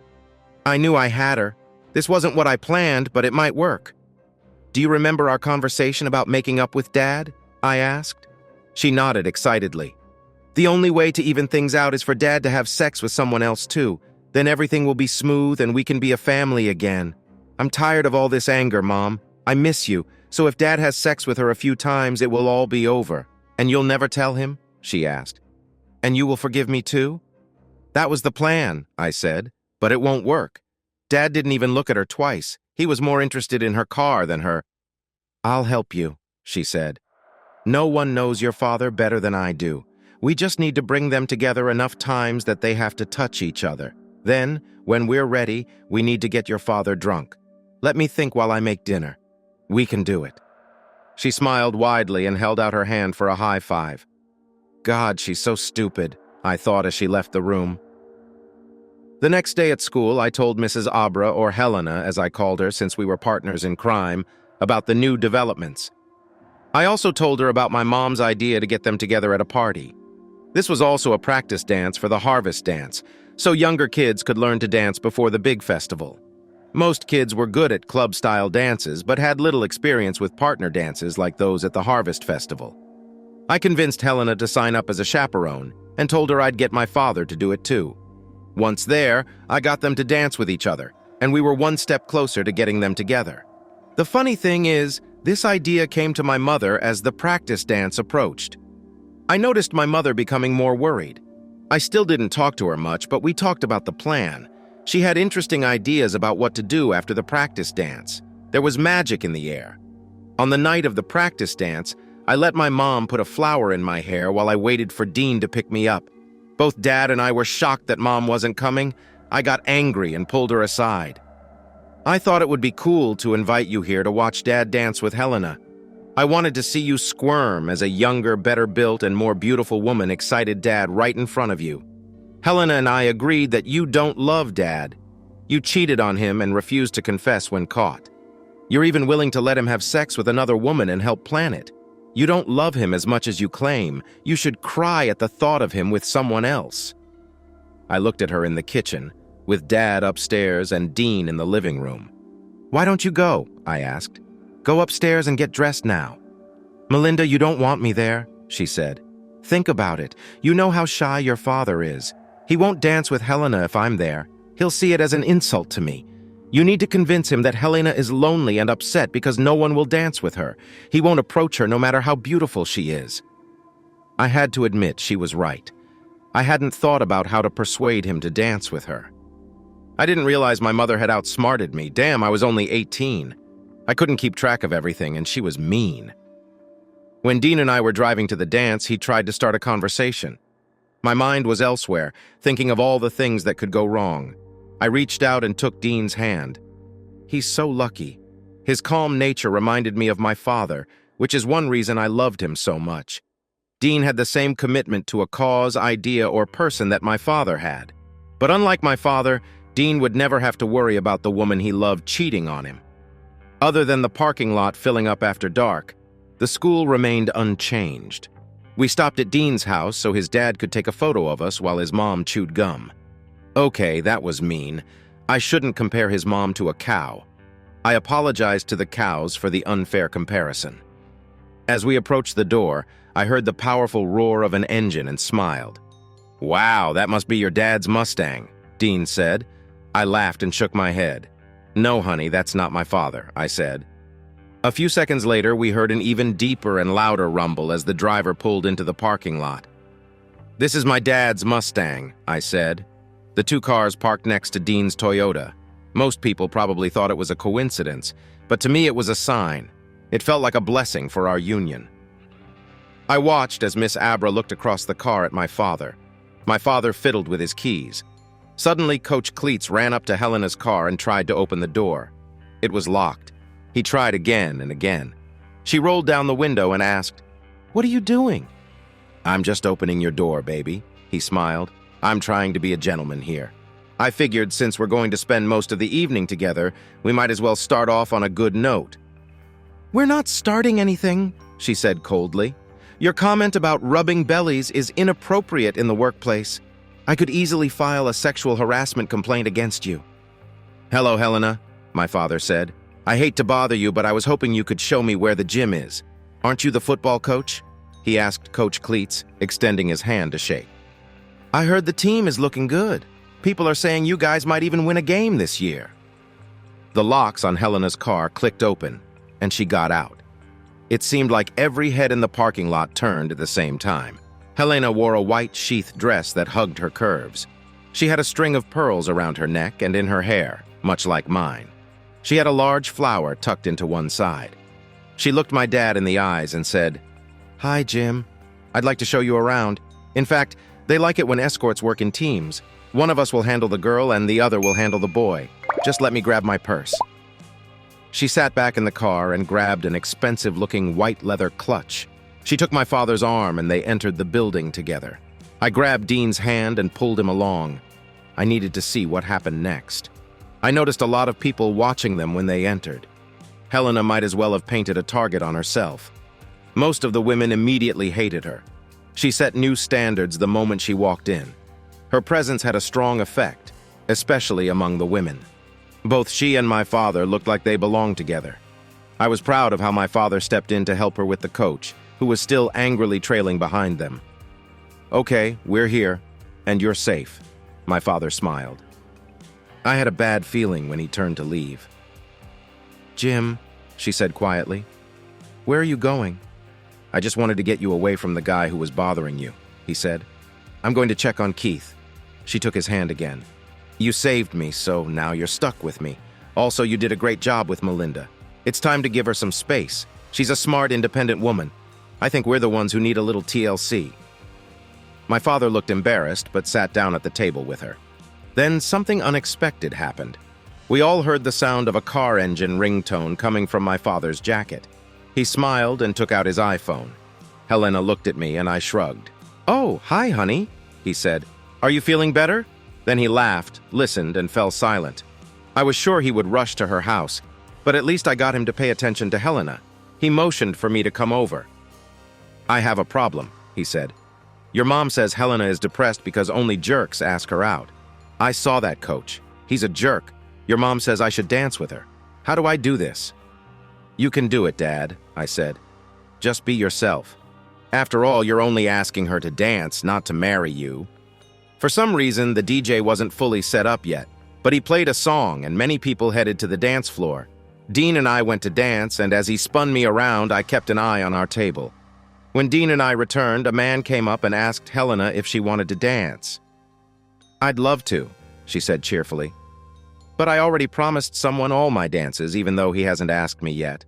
"I knew I had her. This wasn't what I planned, but it might work." "Do you remember our conversation about making up with Dad?" I asked. She nodded excitedly. "The only way to even things out is for Dad to have sex with someone else too. Then everything will be smooth and we can be a family again. I'm tired of all this anger, Mom. I miss you, so if Dad has sex with her a few times, it will all be over. And you'll never tell him?" she asked. "And you will forgive me too?" "That was the plan," I said, "but it won't work. Dad didn't even look at her twice. He was more interested in her car than her." "I'll help you," she said. "No one knows your father better than I do. We just need to bring them together enough times that they have to touch each other. Then, when we're ready, we need to get your father drunk. Let me think while I make dinner. We can do it." She smiled widely and held out her hand for a high five. God, she's so stupid, I thought as she left the room. The next day at school, I told Mrs. Abra, or Helena as I called her since we were partners in crime, about the new developments. I also told her about my mom's idea to get them together at a party. This was also a practice dance for the harvest dance, so younger kids could learn to dance before the big festival. Most kids were good at club-style dances, but had little experience with partner dances like those at the harvest festival. I convinced Helena to sign up as a chaperone and told her I'd get my father to do it too. Once there, I got them to dance with each other, and we were one step closer to getting them together. The funny thing is, this idea came to my mother as the practice dance approached. I noticed my mother becoming more worried. I still didn't talk to her much, but we talked about the plan. She had interesting ideas about what to do after the practice dance. There was magic in the air. On the night of the practice dance, I let my mom put a flower in my hair while I waited for Dean to pick me up. Both Dad and I were shocked that Mom wasn't coming. I got angry and pulled her aside. "I thought it would be cool to invite you here to watch Dad dance with Helena. I wanted to see you squirm as a younger, better-built, and more beautiful woman excited Dad right in front of you. Helena and I agreed that you don't love Dad. You cheated on him and refused to confess when caught. You're even willing to let him have sex with another woman and help plan it. You don't love him as much as you claim. You should cry at the thought of him with someone else." I looked at her in the kitchen, with Dad upstairs and Dean in the living room. "Why don't you go?" I asked. "Go upstairs and get dressed now." "Melinda, you don't want me there," she said. "Think about it. You know how shy your father is. He won't dance with Helena if I'm there. He'll see it as an insult to me. You need to convince him that Helena is lonely and upset because no one will dance with her. He won't approach her no matter how beautiful she is." I had to admit she was right. I hadn't thought about how to persuade him to dance with her. I didn't realize my mother had outsmarted me. Damn, I was only 18. I couldn't keep track of everything, and she was mean. When Dean and I were driving to the dance, he tried to start a conversation. My mind was elsewhere, thinking of all the things that could go wrong. I reached out and took Dean's hand. He's so lucky. His calm nature reminded me of my father, which is one reason I loved him so much. Dean had the same commitment to a cause, idea, or person that my father had. But unlike my father, Dean would never have to worry about the woman he loved cheating on him. Other than the parking lot filling up after dark, the school remained unchanged. We stopped at Dean's house so his dad could take a photo of us while his mom chewed gum. Okay, that was mean. I shouldn't compare his mom to a cow. I apologized to the cows for the unfair comparison. As we approached the door, I heard the powerful roar of an engine and smiled. "Wow, that must be your dad's Mustang," Dean said. I laughed and shook my head. "No, honey, that's not my father," I said. A few seconds later, we heard an even deeper and louder rumble as the driver pulled into the parking lot. "This is my dad's Mustang," I said. The two cars parked next to Dean's Toyota. Most people probably thought it was a coincidence, but to me it was a sign. It felt like a blessing for our union. I watched as Miss Abra looked across the car at my father. My father fiddled with his keys. Suddenly, Coach Cleats ran up to Helena's car and tried to open the door. It was locked. He tried again and again. She rolled down the window and asked, "What are you doing?" "I'm just opening your door, baby," he smiled. "I'm trying to be a gentleman here. I figured since we're going to spend most of the evening together, we might as well start off on a good note." "We're not starting anything," she said coldly. "Your comment about rubbing bellies is inappropriate in the workplace. I could easily file a sexual harassment complaint against you." "Hello, Helena," my father said. "I hate to bother you, but I was hoping you could show me where the gym is. Aren't you the football coach?" he asked Coach Cleats, extending his hand to shake. "I heard the team is looking good. People are saying you guys might even win a game this year." The locks on Helena's car clicked open, and she got out. It seemed like every head in the parking lot turned at the same time. Helena wore a white sheath dress that hugged her curves. She had a string of pearls around her neck and in her hair, much like mine. She had a large flower tucked into one side. She looked my dad in the eyes and said, "Hi, Jim. I'd like to show you around. In fact, they like it when escorts work in teams. One of us will handle the girl and the other will handle the boy. Just let me grab my purse." She sat back in the car and grabbed an expensive-looking white leather clutch. She took my father's arm and they entered the building together. I grabbed Dean's hand and pulled him along. I needed to see what happened next. I noticed a lot of people watching them when they entered. Helena might as well have painted a target on herself. Most of the women immediately hated her. She set new standards the moment she walked in. Her presence had a strong effect, especially among the women. Both she and my father looked like they belonged together. I was proud of how my father stepped in to help her with the coach, who was still angrily trailing behind them. "Okay, we're here, and you're safe," my father smiled. I had a bad feeling when he turned to leave. "Jim," she said quietly, "where are you going?" "I just wanted to get you away from the guy who was bothering you," he said. "I'm going to check on Keith." She took his hand again. "You saved me, so now you're stuck with me. Also, you did a great job with Melinda. It's time to give her some space. She's a smart, independent woman. I think we're the ones who need a little TLC." My father looked embarrassed, but sat down at the table with her. Then something unexpected happened. We all heard the sound of a car engine ringtone coming from my father's jacket. He smiled and took out his iPhone. Helena looked at me and I shrugged. "Oh, hi, honey," he said. "Are you feeling better?" Then he laughed, listened, and fell silent. I was sure he would rush to her house, but at least I got him to pay attention to Helena. He motioned for me to come over. "I have a problem," he said. "Your mom says Helena is depressed because only jerks ask her out. I saw that coach. He's a jerk. Your mom says I should dance with her. How do I do this?" "You can do it, Dad," I said. "Just be yourself. After all, you're only asking her to dance, not to marry you." For some reason, the DJ wasn't fully set up yet, but he played a song and many people headed to the dance floor. Dean and I went to dance, and as he spun me around, I kept an eye on our table. When Dean and I returned, a man came up and asked Helena if she wanted to dance. "I'd love to," she said cheerfully. "But I already promised someone all my dances, even though he hasn't asked me yet."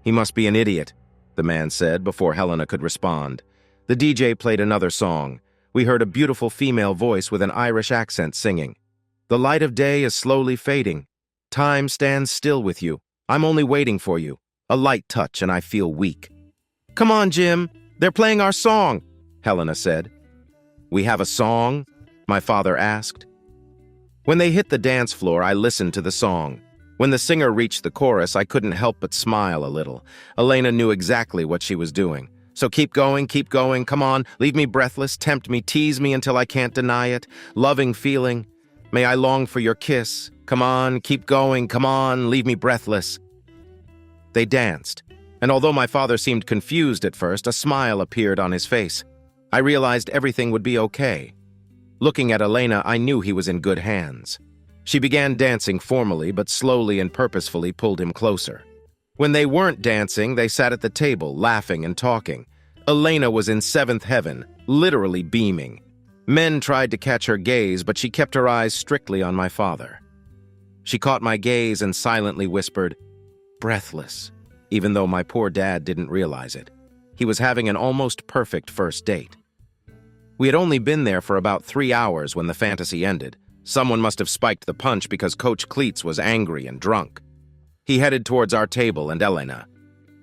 "He must be an idiot," the man said before Helena could respond. The DJ played another song. We heard a beautiful female voice with an Irish accent singing. "The light of day is slowly fading. Time stands still with you. I'm only waiting for you. A light touch and I feel weak." "Come on, Jim. They're playing our song," Helena said. "We have a song?" my father asked. When they hit the dance floor, I listened to the song. When the singer reached the chorus, I couldn't help but smile a little. Elena knew exactly what she was doing. "So keep going, come on, leave me breathless, tempt me, tease me until I can't deny it. Loving feeling, may I long for your kiss. Come on, keep going, come on, leave me breathless." They danced, and although my father seemed confused at first, a smile appeared on his face. I realized everything would be okay. Looking at Elena, I knew he was in good hands. She began dancing formally, but slowly and purposefully pulled him closer. When they weren't dancing, they sat at the table, laughing and talking. Elena was in seventh heaven, literally beaming. Men tried to catch her gaze, but she kept her eyes strictly on my father. She caught my gaze and silently whispered, "Breathless," even though my poor dad didn't realize it. He was having an almost perfect first date. We had only been there for about 3 hours when the fantasy ended. Someone must have spiked the punch because Coach Cleats was angry and drunk. He headed towards our table and Elena.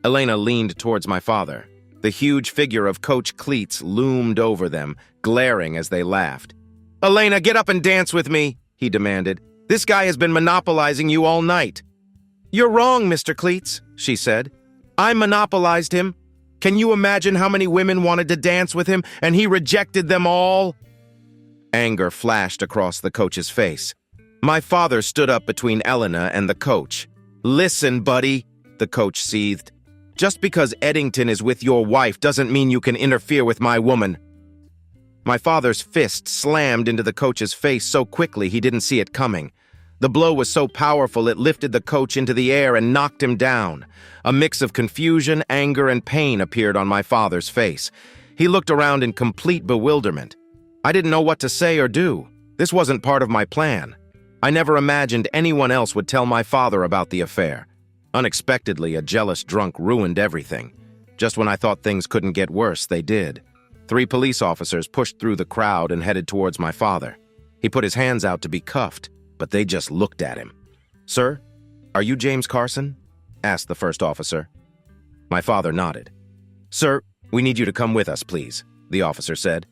Elena leaned towards my father. The huge figure of Coach Cleats loomed over them, glaring as they laughed. "Elena, get up and dance with me," he demanded. "This guy has been monopolizing you all night." "You're wrong, Mr. Cleats," she said. "I monopolized him. Can you imagine how many women wanted to dance with him, and he rejected them all?" Anger flashed across the coach's face. My father stood up between Elena and the coach. "Listen, buddy," the coach seethed. "Just because Edington is with your wife doesn't mean you can interfere with my woman." My father's fist slammed into the coach's face so quickly he didn't see it coming. The blow was so powerful it lifted the coach into the air and knocked him down. A mix of confusion, anger, and pain appeared on my father's face. He looked around in complete bewilderment. I didn't know what to say or do. This wasn't part of my plan. I never imagined anyone else would tell my father about the affair. Unexpectedly, a jealous drunk ruined everything. Just when I thought things couldn't get worse, they did. 3 police officers pushed through the crowd and headed towards my father. He put his hands out to be cuffed, but they just looked at him. "Sir, are you James Carson?" asked the first officer. My father nodded. "Sir, we need you to come with us, please," the officer said.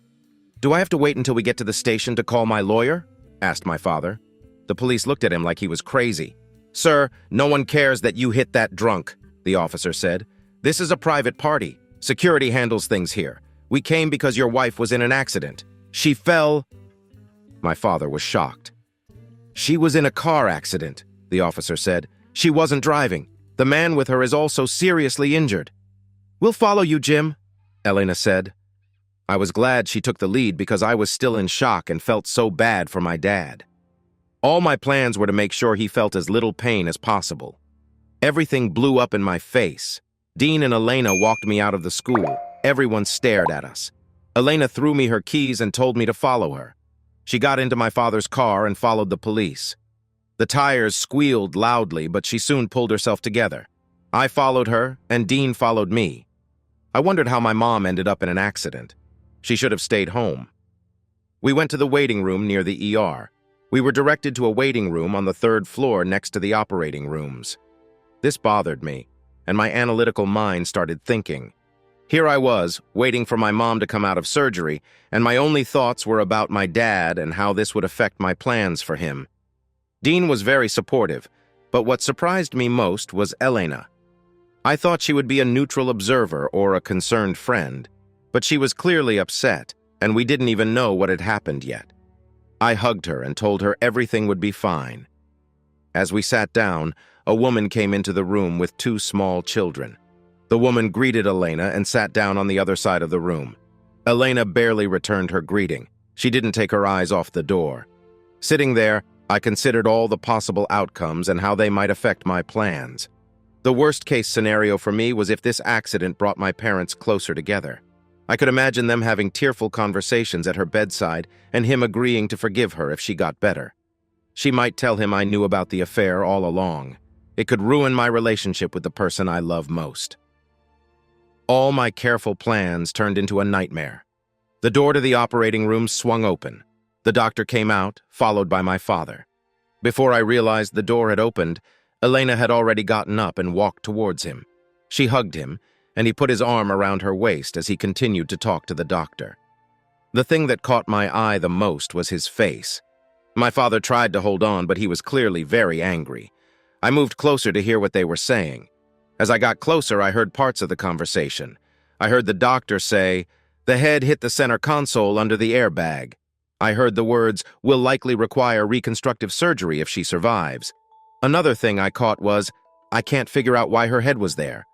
"Do I have to wait until we get to the station to call my lawyer?" asked my father. The police looked at him like he was crazy. "Sir, no one cares that you hit that drunk," the officer said. "This is a private party. Security handles things here. We came because your wife was in an accident. She fell." My father was shocked. "She was in a car accident," the officer said. "She wasn't driving. The man with her is also seriously injured." "We'll follow you, Jim," Elena said. I was glad she took the lead because I was still in shock and felt so bad for my dad. All my plans were to make sure he felt as little pain as possible. Everything blew up in my face. Dean and Elena walked me out of the school. Everyone stared at us. Elena threw me her keys and told me to follow her. She got into my father's car and followed the police. The tires squealed loudly, but she soon pulled herself together. I followed her, and Dean followed me. I wondered how my mom ended up in an accident. She should have stayed home. We went to the waiting room near the ER. We were directed to a waiting room on the 3rd floor next to the operating rooms. This bothered me, and my analytical mind started thinking. Here I was, waiting for my mom to come out of surgery, and my only thoughts were about my dad and how this would affect my plans for him. Dean was very supportive, but what surprised me most was Elena. I thought she would be a neutral observer or a concerned friend, but she was clearly upset, and we didn't even know what had happened yet. I hugged her and told her everything would be fine. As we sat down, a woman came into the room with 2 small children. The woman greeted Elena and sat down on the other side of the room. Elena barely returned her greeting. She didn't take her eyes off the door. Sitting there, I considered all the possible outcomes and how they might affect my plans. The worst-case scenario for me was if this accident brought my parents closer together. I could imagine them having tearful conversations at her bedside and him agreeing to forgive her if she got better. She might tell him I knew about the affair all along. It could ruin my relationship with the person I love most. All my careful plans turned into a nightmare. The door to the operating room swung open. The doctor came out, followed by my father. Before I realized the door had opened, Elena had already gotten up and walked towards him. She hugged him, and he put his arm around her waist as he continued to talk to the doctor. The thing that caught my eye the most was his face. My father tried to hold on, but he was clearly very angry. I moved closer to hear what they were saying. As I got closer, I heard parts of the conversation. I heard the doctor say, "The head hit the center console under the airbag." I heard the words, "will likely require reconstructive surgery if she survives." Another thing I caught was, "I can't figure out why her head was there."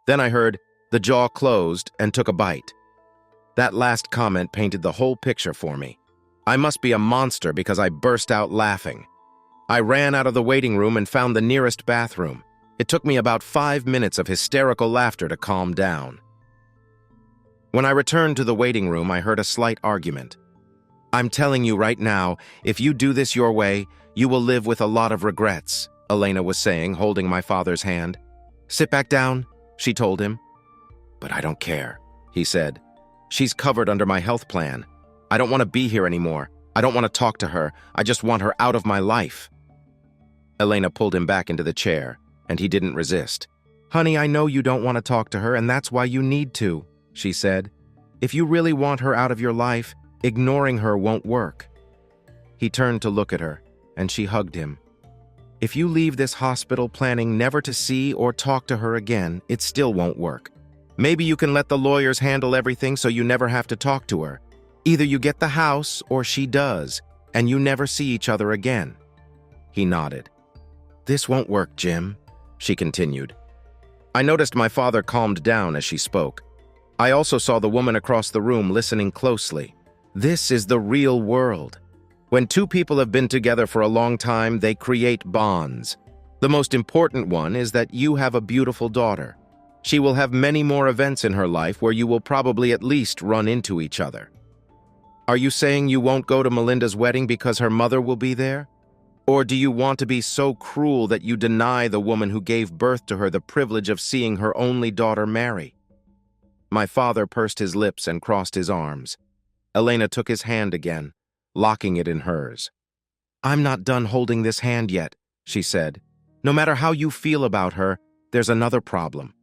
Then I heard, "the jaw closed and took a bite." That last comment painted the whole picture for me. I must be a monster because I burst out laughing. I ran out of the waiting room and found the nearest bathroom. It took me about 5 minutes of hysterical laughter to calm down. When I returned to the waiting room, I heard a slight argument. "I'm telling you right now, if you do this your way, you will live with a lot of regrets," Elena was saying, holding my father's hand. "Sit back down," she told him. "But I don't care," he said. "She's covered under my health plan. I don't want to be here anymore. I don't want to talk to her. I just want her out of my life." Elena pulled him back into the chair, and he didn't resist. "Honey, I know you don't want to talk to her, and that's why you need to," she said. "If you really want her out of your life, ignoring her won't work." He turned to look at her, and she hugged him. "If you leave this hospital planning never to see or talk to her again, it still won't work. Maybe you can let the lawyers handle everything so you never have to talk to her. Either you get the house or she does, and you never see each other again." He nodded. "This won't work, Jim," she continued. I noticed my father calmed down as she spoke. I also saw the woman across the room listening closely. This is the real world. When two people have been together for a long time, they create bonds. The most important one is that you have a beautiful daughter. She will have many more events in her life where you will probably at least run into each other. Are you saying you won't go to Melinda's wedding because her mother will be there? Or do you want to be so cruel that you deny the woman who gave birth to her the privilege of seeing her only daughter marry? My father pursed his lips and crossed his arms. Elena took his hand again, locking it in hers. "I'm not done holding this hand yet," she said. "No matter how you feel about her, there's another problem.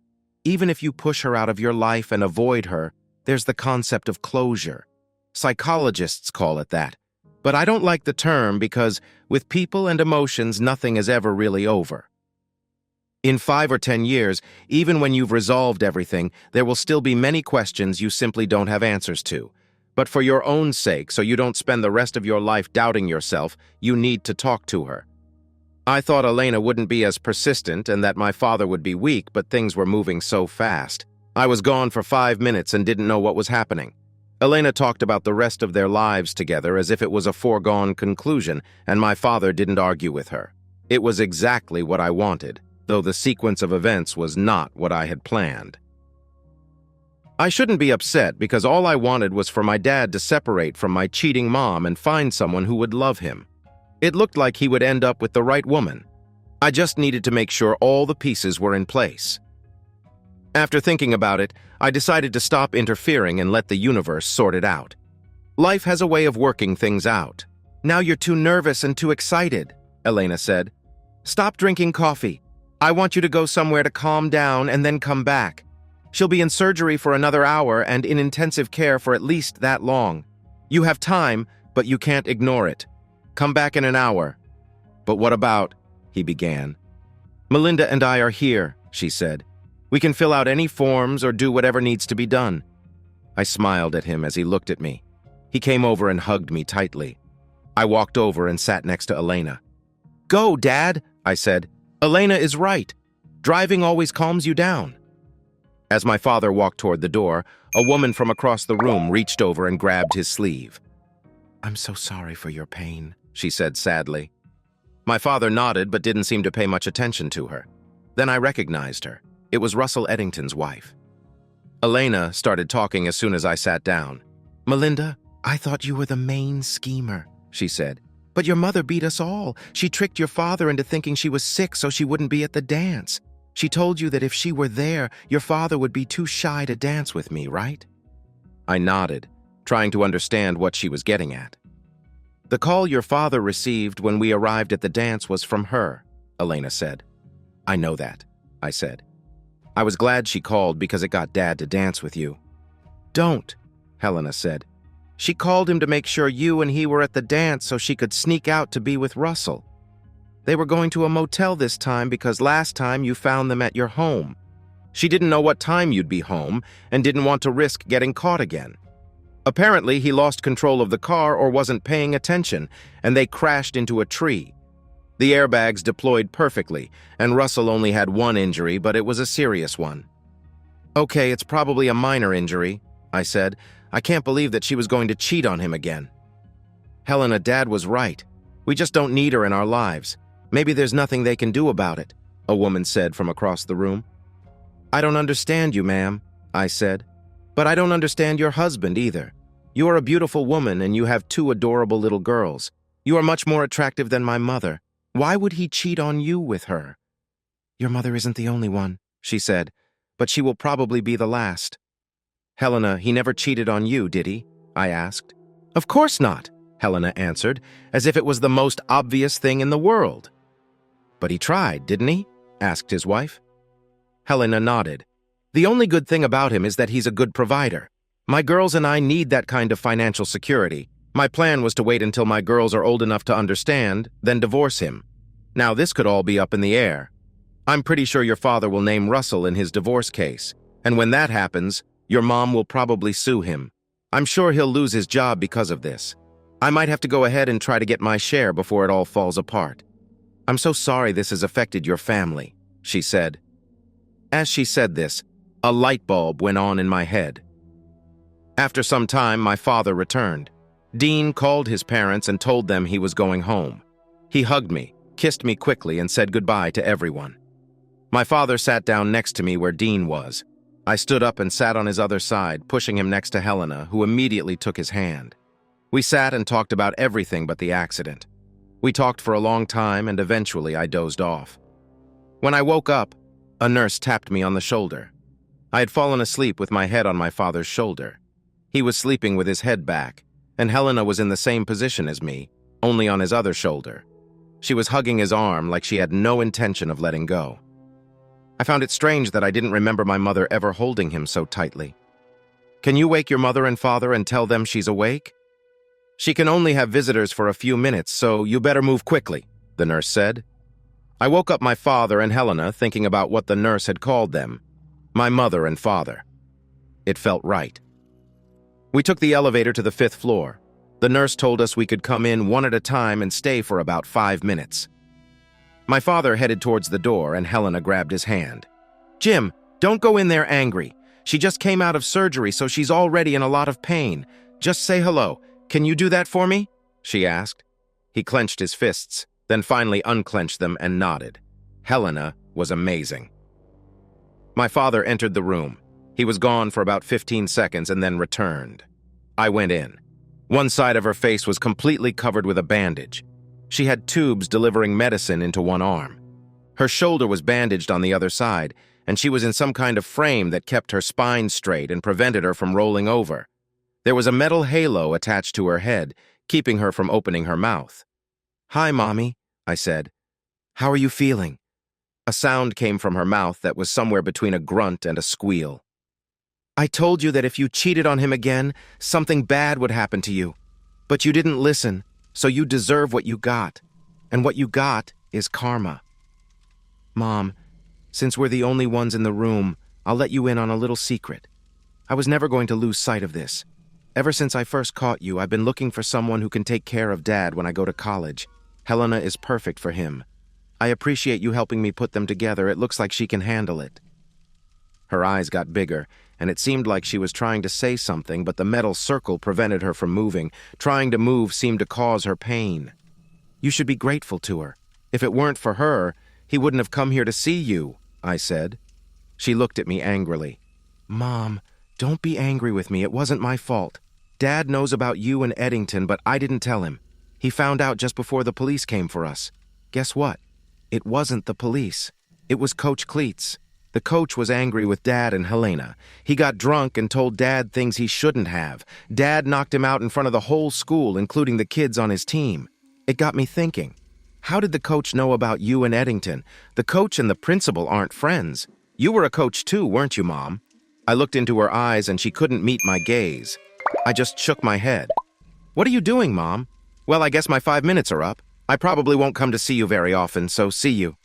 Even if you push her out of your life and avoid her, there's the concept of closure. Psychologists call it that. But I don't like the term because with people and emotions, nothing is ever really over. In 5 or 10 years, even when you've resolved everything, there will still be many questions you simply don't have answers to. But for your own sake, so you don't spend the rest of your life doubting yourself, you need to talk to her." I thought Elena wouldn't be as persistent and that my father would be weak, but things were moving so fast. I was gone for 5 minutes and didn't know what was happening. Elena talked about the rest of their lives together as if it was a foregone conclusion, and my father didn't argue with her. It was exactly what I wanted, though the sequence of events was not what I had planned. I shouldn't be upset because all I wanted was for my dad to separate from my cheating mom and find someone who would love him. It looked like he would end up with the right woman. I just needed to make sure all the pieces were in place. After thinking about it, I decided to stop interfering and let the universe sort it out. Life has a way of working things out. "Now you're too nervous and too excited," Elena said. "Stop drinking coffee. I want you to go somewhere to calm down and then come back. She'll be in surgery for another hour and in intensive care for at least that long. You have time, but you can't ignore it. Come back in an hour." "But what about?" he began. "Melinda and I are here," she said. "We can fill out any forms or do whatever needs to be done." I smiled at him as he looked at me. He came over and hugged me tightly. I walked over and sat next to Elena. "Go, Dad," I said. "Elena is right. Driving always calms you down." As my father walked toward the door, a woman from across the room reached over and grabbed his sleeve. I'm so sorry for your pain, she said sadly. My father nodded but didn't seem to pay much attention to her. Then I recognized her. It was Russell Edington's wife. Elena started talking as soon as I sat down. Melinda, I thought you were the main schemer, she said. But your mother beat us all. She tricked your father into thinking she was sick so she wouldn't be at the dance. She told you that if she were there, your father would be too shy to dance with me, right? I nodded, trying to understand what she was getting at. The call your father received when we arrived at the dance was from her, Elena said. I know that, I said. I was glad she called because it got Dad to dance with you. Don't, Helena said. She called him to make sure you and he were at the dance so she could sneak out to be with Russell. They were going to a motel this time because last time you found them at your home. She didn't know what time you'd be home and didn't want to risk getting caught again. Apparently, he lost control of the car or wasn't paying attention, and they crashed into a tree. The airbags deployed perfectly, and Russell only had one injury, but it was a serious one. Okay, it's probably a minor injury, I said. I can't believe that she was going to cheat on him again. Helena, Dad was right. We just don't need her in our lives. Maybe there's nothing they can do about it, a woman said from across the room. I don't understand you, ma'am, I said. But I don't understand your husband either. You are a beautiful woman and you have 2 adorable little girls. You are much more attractive than my mother. Why would he cheat on you with her? Your mother isn't the only one, she said, but she will probably be the last. Helena, he never cheated on you, did he? I asked. Of course not, Helena answered, as if it was the most obvious thing in the world. But he tried, didn't he? Asked his wife. Helena nodded. The only good thing about him is that he's a good provider. My girls and I need that kind of financial security. My plan was to wait until my girls are old enough to understand, then divorce him. Now this could all be up in the air. I'm pretty sure your father will name Russell in his divorce case, and when that happens, your mom will probably sue him. I'm sure he'll lose his job because of this. I might have to go ahead and try to get my share before it all falls apart. I'm so sorry this has affected your family, she said. As she said this, a light bulb went on in my head. After some time, my father returned. Dean called his parents and told them he was going home. He hugged me, kissed me quickly, and said goodbye to everyone. My father sat down next to me where Dean was. I stood up and sat on his other side, pushing him next to Helena, who immediately took his hand. We sat and talked about everything but the accident. We talked for a long time, and eventually I dozed off. When I woke up, a nurse tapped me on the shoulder. I had fallen asleep with my head on my father's shoulder. He was sleeping with his head back, and Helena was in the same position as me, only on his other shoulder. She was hugging his arm like she had no intention of letting go. I found it strange that I didn't remember my mother ever holding him so tightly. Can you wake your mother and father and tell them she's awake? She can only have visitors for a few minutes, so you better move quickly, the nurse said. I woke up my father and Helena thinking about what the nurse had called them, my mother and father. It felt right. We took the elevator to the 5th floor. The nurse told us we could come in one at a time and stay for about 5 minutes. My father headed towards the door and Helena grabbed his hand. Jim, don't go in there angry. She just came out of surgery, so she's already in a lot of pain. Just say hello. Can you do that for me? She asked. He clenched his fists, then finally unclenched them and nodded. Helena was amazing. My father entered the room. He was gone for about 15 seconds and then returned. I went in. One side of her face was completely covered with a bandage. She had tubes delivering medicine into one arm. Her shoulder was bandaged on the other side, and she was in some kind of frame that kept her spine straight and prevented her from rolling over. There was a metal halo attached to her head, keeping her from opening her mouth. Hi, Mommy, I said. How are you feeling? A sound came from her mouth that was somewhere between a grunt and a squeal. I told you that if you cheated on him again, something bad would happen to you. But you didn't listen, so you deserve what you got. And what you got is karma. Mom, since we're the only ones in the room, I'll let you in on a little secret. I was never going to lose sight of this. Ever since I first caught you, I've been looking for someone who can take care of Dad when I go to college. Helena is perfect for him. I appreciate you helping me put them together. It looks like she can handle it. Her eyes got bigger, and it seemed like she was trying to say something, but the metal circle prevented her from moving. Trying to move seemed to cause her pain. "You should be grateful to her. If it weren't for her, he wouldn't have come here to see you," I said. She looked at me angrily. "Mom, don't be angry with me. It wasn't my fault. Dad knows about you and Edington, but I didn't tell him. He found out just before the police came for us. Guess what? It wasn't the police. It was Coach Cleats. The coach was angry with Dad and Helena. He got drunk and told Dad things he shouldn't have. Dad knocked him out in front of the whole school, including the kids on his team. It got me thinking. How did the coach know about you and Edington? The coach and the principal aren't friends. You were a coach too, weren't you, Mom?" I looked into her eyes and she couldn't meet my gaze. I just shook my head. "What are you doing, Mom?" "Well, I guess my 5 minutes are up. I probably won't come to see you very often, so see you."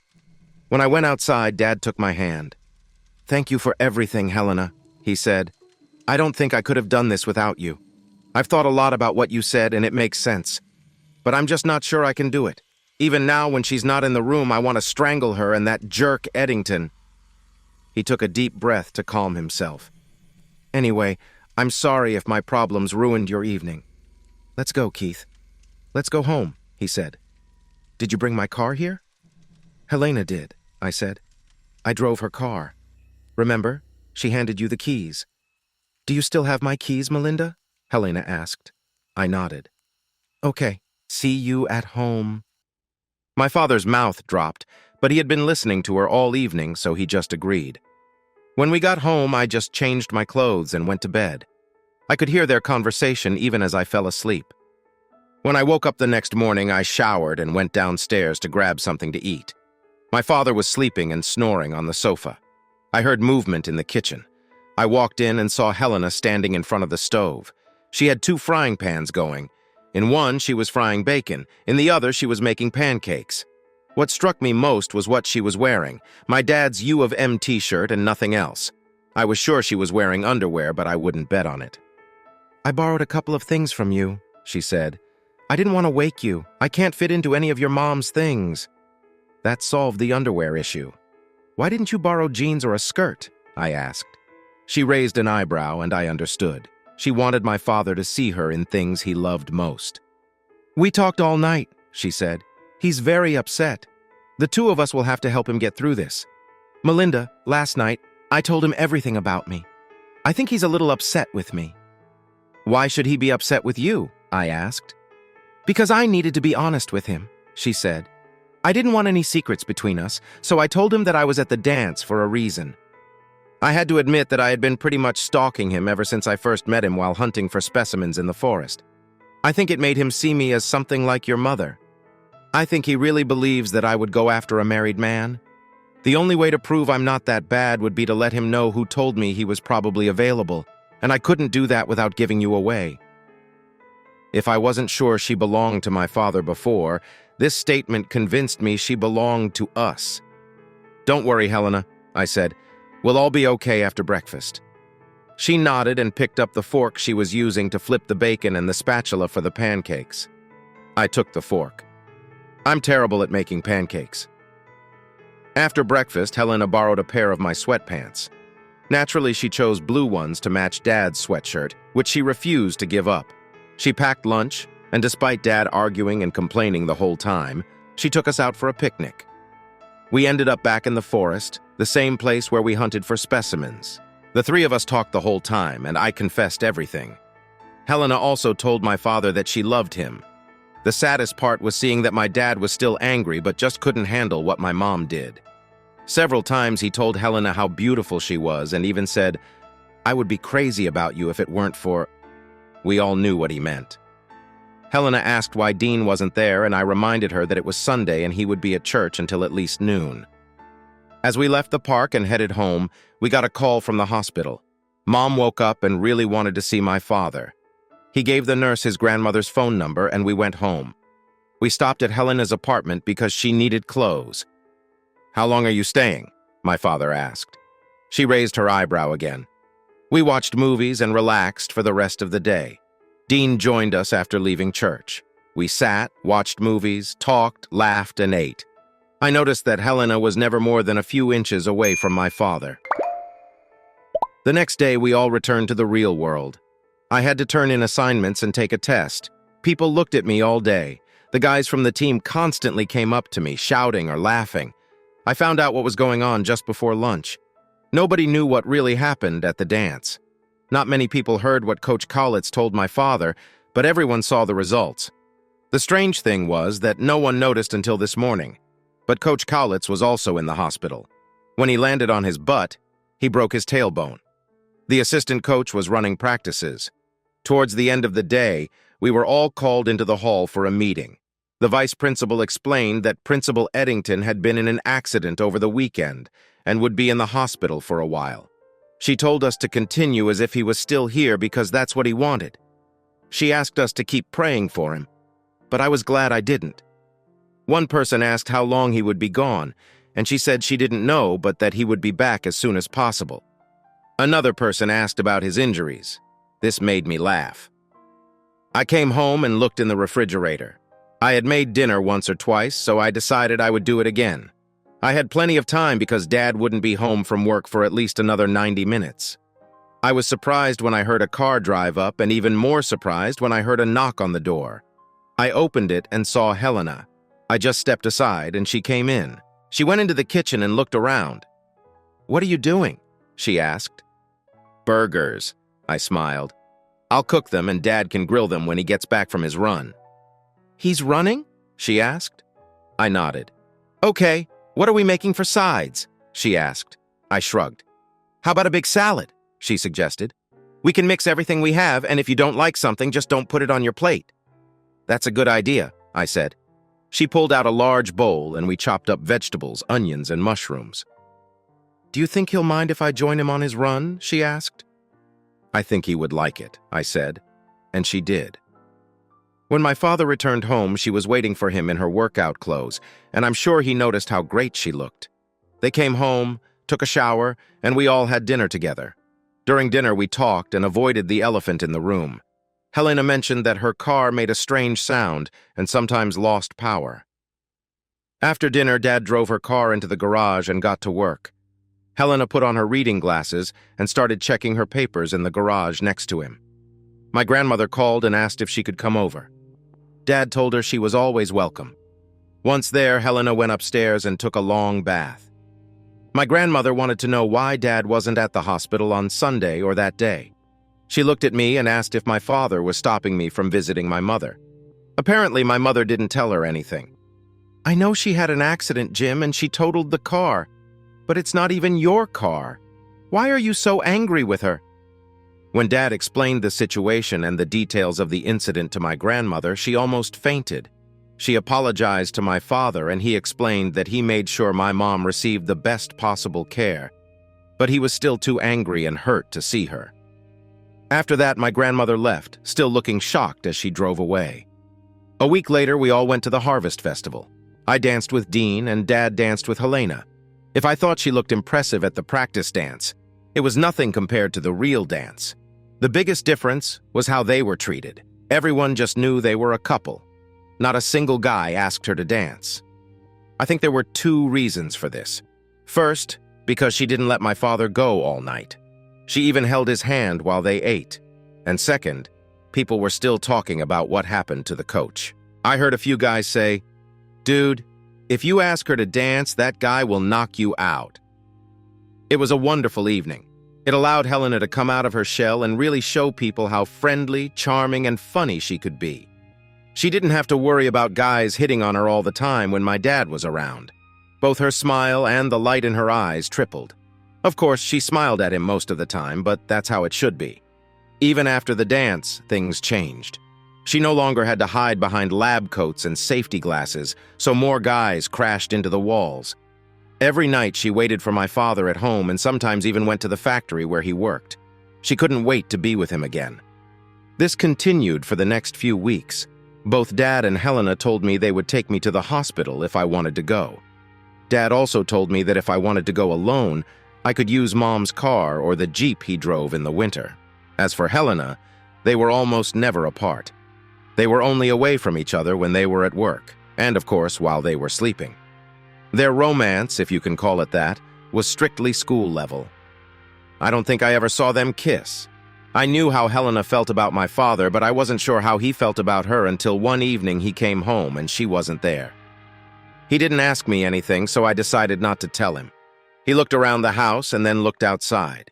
When I went outside, Dad took my hand. "Thank you for everything, Helena," he said. "I don't think I could have done this without you. I've thought a lot about what you said and it makes sense. But I'm just not sure I can do it. Even now, when she's not in the room, I want to strangle her and that jerk Edington." He took a deep breath to calm himself. "Anyway, I'm sorry if my problems ruined your evening. Let's go, Keith. Let's go home," he said. "Did you bring my car here?" "Helena did," I said. "I drove her car. Remember, she handed you the keys." "Do you still have my keys, Melinda?" Helena asked. I nodded. "Okay, see you at home." My father's mouth dropped, but he had been listening to her all evening, so he just agreed. When we got home, I just changed my clothes and went to bed. I could hear their conversation even as I fell asleep. When I woke up the next morning, I showered and went downstairs to grab something to eat. My father was sleeping and snoring on the sofa. I heard movement in the kitchen. I walked in and saw Helena standing in front of the stove. She had 2 frying pans going. In one, she was frying bacon. In the other, she was making pancakes. What struck me most was what she was wearing, my dad's U of M t-shirt and nothing else. I was sure she was wearing underwear, but I wouldn't bet on it. "I borrowed a couple of things from you," she said. "I didn't want to wake you. I can't fit into any of your mom's things." That solved the underwear issue. "Why didn't you borrow jeans or a skirt?" I asked. She raised an eyebrow, and I understood. She wanted my father to see her in things he loved most. "We talked all night," she said. "He's very upset. The 2 of us will have to help him get through this. Melinda, last night, I told him everything about me. I think he's a little upset with me." "Why should he be upset with you?" I asked. "Because I needed to be honest with him," she said. "I didn't want any secrets between us, so I told him that I was at the dance for a reason." I had to admit that I had been pretty much stalking him ever since I first met him while hunting for specimens in the forest. I think it made him see me as something like your mother. I think he really believes that I would go after a married man. The only way to prove I'm not that bad would be to let him know who told me he was probably available, and I couldn't do that without giving you away. If I wasn't sure she belonged to my father before, this statement convinced me she belonged to us. "Don't worry, Helena," I said. "We'll all be okay after breakfast." She nodded and picked up the fork she was using to flip the bacon and the spatula for the pancakes. I took the fork. I'm terrible at making pancakes. After breakfast, Helena borrowed a pair of my sweatpants. Naturally, she chose blue ones to match Dad's sweatshirt, which she refused to give up. She packed lunch, and despite Dad arguing and complaining the whole time, she took us out for a picnic. We ended up back in the forest, the same place where we hunted for specimens. The 3 of us talked the whole time, and I confessed everything. Helena also told my father that she loved him. The saddest part was seeing that my dad was still angry but just couldn't handle what my mom did. Several times he told Helena how beautiful she was and even said, "I would be crazy about you if it weren't for..." We all knew what he meant. Helena asked why Dean wasn't there, and I reminded her that it was Sunday and he would be at church until at least noon. As we left the park and headed home, we got a call from the hospital. Mom woke up and really wanted to see my father. He gave the nurse his grandmother's phone number and we went home. We stopped at Helena's apartment because she needed clothes. "How long are you staying?" my father asked. She raised her eyebrow again. We watched movies and relaxed for the rest of the day. Dean joined us after leaving church. We sat, watched movies, talked, laughed, and ate. I noticed that Helena was never more than a few inches away from my father. The next day, we all returned to the real world. I had to turn in assignments and take a test. People looked at me all day. The guys from the team constantly came up to me, shouting or laughing. I found out what was going on just before lunch. Nobody knew what really happened at the dance. Not many people heard what Coach Collitz told my father, but everyone saw the results. The strange thing was that no one noticed until this morning. But Coach Collitz was also in the hospital. When he landed on his butt, he broke his tailbone. The assistant coach was running practices. Towards the end of the day, we were all called into the hall for a meeting. The vice principal explained that Principal Edington had been in an accident over the weekend and would be in the hospital for a while. She told us to continue as if he was still here because that's what he wanted. She asked us to keep praying for him, but I was glad I didn't. One person asked how long he would be gone, and she said she didn't know, but that he would be back as soon as possible. Another person asked about his injuries. This made me laugh. I came home and looked in the refrigerator. I had made dinner once or twice, so I decided I would do it again. I had plenty of time because Dad wouldn't be home from work for at least another 90 minutes. I was surprised when I heard a car drive up, and even more surprised when I heard a knock on the door. I opened it and saw Helena. I just stepped aside and she came in. She went into the kitchen and looked around. "What are you doing?" she asked. "Burgers," I smiled. "I'll cook them and Dad can grill them when he gets back from his run." "He's running?" she asked. I nodded. "Okay, what are we making for sides?" she asked. I shrugged. "How about a big salad?" she suggested. "We can mix everything we have, and if you don't like something, just don't put it on your plate." "That's a good idea," I said. She pulled out a large bowl and we chopped up vegetables, onions, and mushrooms. "Do you think he'll mind if I join him on his run?" she asked. "I think he would like it," I said, and she did. When my father returned home, she was waiting for him in her workout clothes, and I'm sure he noticed how great she looked. They came home, took a shower, and we all had dinner together. During dinner, we talked and avoided the elephant in the room. Helena mentioned that her car made a strange sound and sometimes lost power. After dinner, Dad drove her car into the garage and got to work. Helena put on her reading glasses and started checking her papers in the garage next to him. My grandmother called and asked if she could come over. Dad told her she was always welcome. Once there, Helena went upstairs and took a long bath. My grandmother wanted to know why Dad wasn't at the hospital on Sunday or that day. She looked at me and asked if my father was stopping me from visiting my mother. Apparently, my mother didn't tell her anything. "I know she had an accident, Jim, and she totaled the car. But it's not even your car. Why are you so angry with her?" When Dad explained the situation and the details of the incident to my grandmother, she almost fainted. She apologized to my father, and he explained that he made sure my mom received the best possible care. But he was still too angry and hurt to see her. After that, my grandmother left, still looking shocked as she drove away. A week later, we all went to the Harvest Festival. I danced with Dean, and Dad danced with Helena. If I thought she looked impressive at the practice dance, it was nothing compared to the real dance. The biggest difference was how they were treated. Everyone just knew they were a couple. Not a single guy asked her to dance. I think there were two reasons for this. First, because she didn't let my father go all night. She even held his hand while they ate. And second, people were still talking about what happened to the coach. I heard a few guys say, "Dude, if you ask her to dance, that guy will knock you out." It was a wonderful evening. It allowed Helena to come out of her shell and really show people how friendly, charming, and funny she could be. She didn't have to worry about guys hitting on her all the time when my dad was around. Both her smile and the light in her eyes tripled. Of course, she smiled at him most of the time, but that's how it should be. Even after the dance, things changed. She no longer had to hide behind lab coats and safety glasses, so more guys crashed into the walls. Every night she waited for my father at home and sometimes even went to the factory where he worked. She couldn't wait to be with him again. This continued for the next few weeks. Both Dad and Helena told me they would take me to the hospital if I wanted to go. Dad also told me that if I wanted to go alone, I could use Mom's car or the Jeep he drove in the winter. As for Helena, they were almost never apart. They were only away from each other when they were at work, and of course while they were sleeping. Their romance, if you can call it that, was strictly school level. I don't think I ever saw them kiss. I knew how Helena felt about my father, but I wasn't sure how he felt about her until one evening he came home and she wasn't there. He didn't ask me anything, so I decided not to tell him. He looked around the house and then looked outside.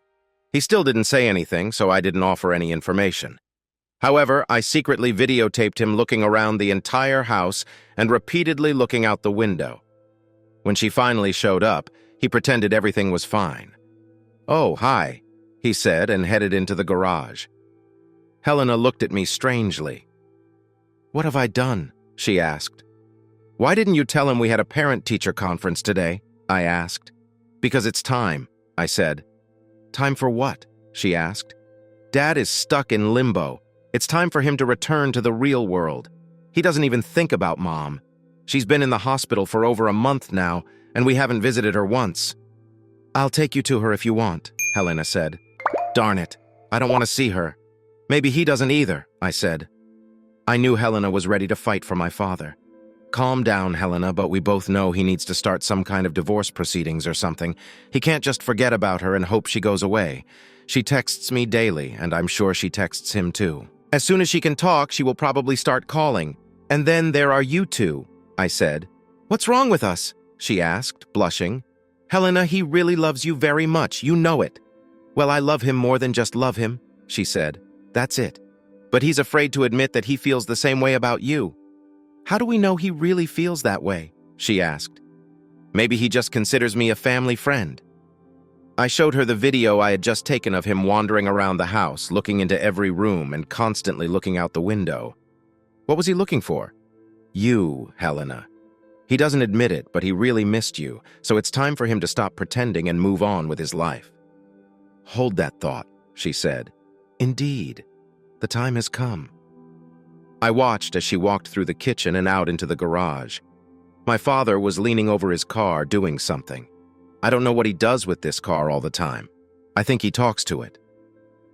He still didn't say anything, so I didn't offer any information. However, I secretly videotaped him looking around the entire house and repeatedly looking out the window. When she finally showed up, he pretended everything was fine. "Oh, hi," he said and headed into the garage. Helena looked at me strangely. "What have I done?" she asked. "Why didn't you tell him we had a parent-teacher conference today?" I asked. "Because it's time," I said. "Time for what?" she asked. "Dad is stuck in limbo. It's time for him to return to the real world. He doesn't even think about Mom. She's been in the hospital for over a month now, and we haven't visited her once." "I'll take you to her if you want," Helena said. "Darn it, I don't want to see her." "Maybe he doesn't either," I said. I knew Helena was ready to fight for my father. "Calm down, Helena, but we both know he needs to start some kind of divorce proceedings or something. He can't just forget about her and hope she goes away. She texts me daily, and I'm sure she texts him too. As soon as she can talk, she will probably start calling. And then there are you two," I said. "What's wrong with us?" she asked, blushing. "Helena, he really loves you very much. You know it." "Well, I love him more than just love him," she said. "That's it. But he's afraid to admit that he feels the same way about you." "How do we know he really feels that way?" she asked. "Maybe he just considers me a family friend." I showed her the video I had just taken of him wandering around the house, looking into every room and constantly looking out the window. "What was he looking for?" "You, Helena. He doesn't admit it, but he really missed you, so it's time for him to stop pretending and move on with his life." "Hold that thought," she said. "Indeed, the time has come." I watched as she walked through the kitchen and out into the garage. My father was leaning over his car doing something. I don't know what he does with this car all the time. I think he talks to it.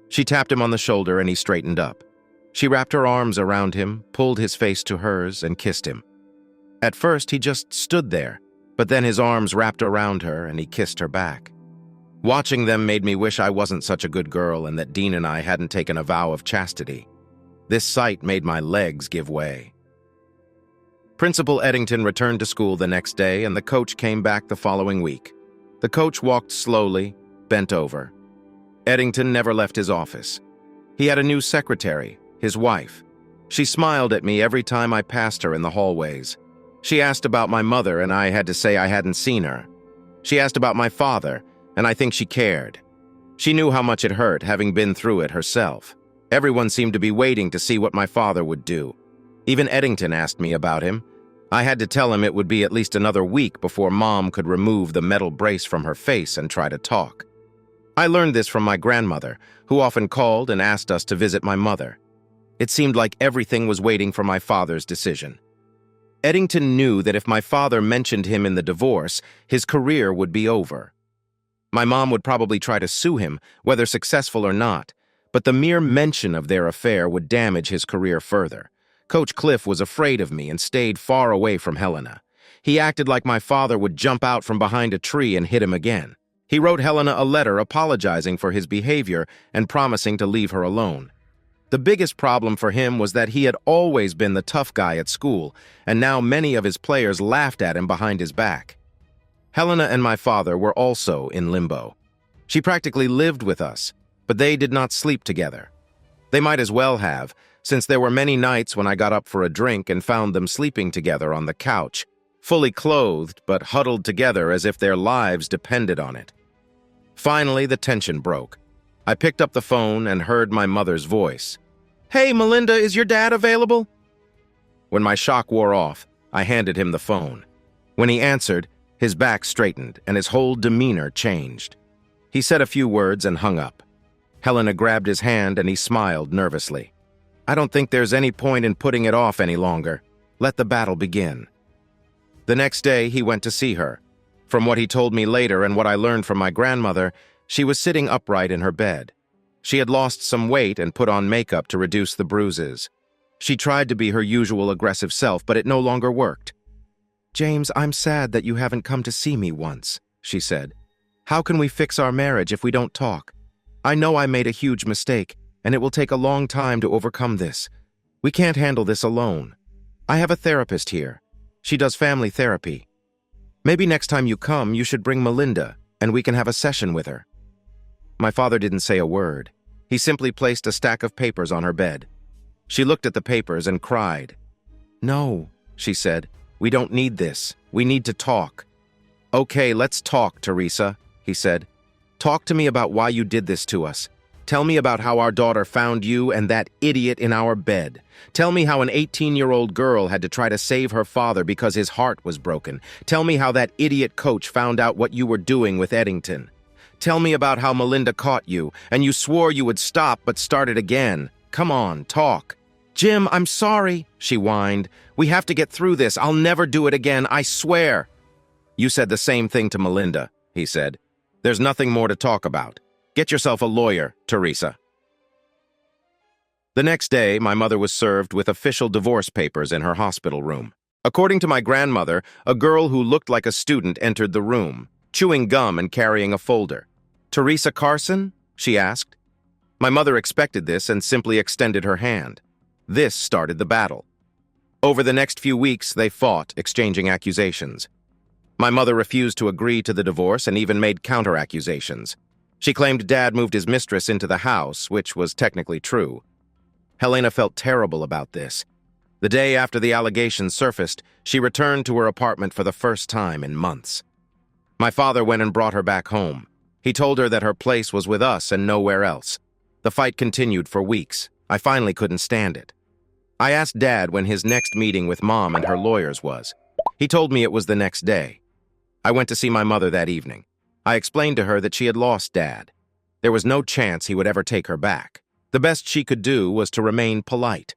She tapped him on the shoulder and he straightened up. She wrapped her arms around him, pulled his face to hers, and kissed him. At first, he just stood there, but then his arms wrapped around her and he kissed her back. Watching them made me wish I wasn't such a good girl and that Dean and I hadn't taken a vow of chastity. This sight made my legs give way. Principal Edington returned to school the next day and the coach came back the following week. The coach walked slowly, bent over. Edington never left his office. He had a new secretary, his wife. She smiled at me every time I passed her in the hallways. She asked about my mother and I had to say I hadn't seen her. She asked about my father, and I think she cared. She knew how much it hurt, having been through it herself. Everyone seemed to be waiting to see what my father would do. Even Edington asked me about him. I had to tell him it would be at least another week before Mom could remove the metal brace from her face and try to talk. I learned this from my grandmother, who often called and asked us to visit my mother. It seemed like everything was waiting for my father's decision. Edington knew that if my father mentioned him in the divorce, his career would be over. My mom would probably try to sue him, whether successful or not, but the mere mention of their affair would damage his career further. Coach Cliff was afraid of me and stayed far away from Helena. He acted like my father would jump out from behind a tree and hit him again. He wrote Helena a letter apologizing for his behavior and promising to leave her alone. The biggest problem for him was that he had always been the tough guy at school, and now many of his players laughed at him behind his back. Helena and my father were also in limbo. She practically lived with us, but they did not sleep together. They might as well have, since there were many nights when I got up for a drink and found them sleeping together on the couch, fully clothed but huddled together as if their lives depended on it. Finally, the tension broke. I picked up the phone and heard my mother's voice. "Hey, Melinda, is your dad available?" When my shock wore off, I handed him the phone. When he answered, his back straightened and his whole demeanor changed. He said a few words and hung up. Helena grabbed his hand and he smiled nervously. "I don't think there's any point in putting it off any longer. Let the battle begin." The next day, he went to see her. From what he told me later and what I learned from my grandmother, she was sitting upright in her bed. She had lost some weight and put on makeup to reduce the bruises. She tried to be her usual aggressive self, but it no longer worked. "James, I'm sad that you haven't come to see me once," she said. "How can we fix our marriage if we don't talk? I know I made a huge mistake, and it will take a long time to overcome this. We can't handle this alone. I have a therapist here. She does family therapy. Maybe next time you come, you should bring Melinda, and we can have a session with her." My father didn't say a word. He simply placed a stack of papers on her bed. She looked at the papers and cried. "No," she said. "We don't need this. We need to talk." "Okay, let's talk, Teresa," he said. "Talk to me about why you did this to us. Tell me about how our daughter found you and that idiot in our bed. Tell me how an 18-year-old girl had to try to save her father because his heart was broken. Tell me how that idiot coach found out what you were doing with Edington. Tell me about how Melinda caught you, and you swore you would stop but started again. Come on, talk." "Jim, I'm sorry," she whined. "We have to get through this. I'll never do it again, I swear." "You said the same thing to Melinda," he said. "There's nothing more to talk about. Get yourself a lawyer, Teresa." The next day, my mother was served with official divorce papers in her hospital room. According to my grandmother, a girl who looked like a student entered the room, chewing gum and carrying a folder. "Teresa Carson?" she asked. My mother expected this and simply extended her hand. This started the battle. Over the next few weeks, they fought, exchanging accusations. My mother refused to agree to the divorce and even made counter-accusations. She claimed Dad moved his mistress into the house, which was technically true. Helena felt terrible about this. The day after the allegations surfaced, she returned to her apartment for the first time in months. My father went and brought her back home. He told her that her place was with us and nowhere else. The fight continued for weeks. I finally couldn't stand it. I asked Dad when his next meeting with Mom and her lawyers was. He told me it was the next day. I went to see my mother that evening. I explained to her that she had lost Dad. There was no chance he would ever take her back. The best she could do was to remain polite.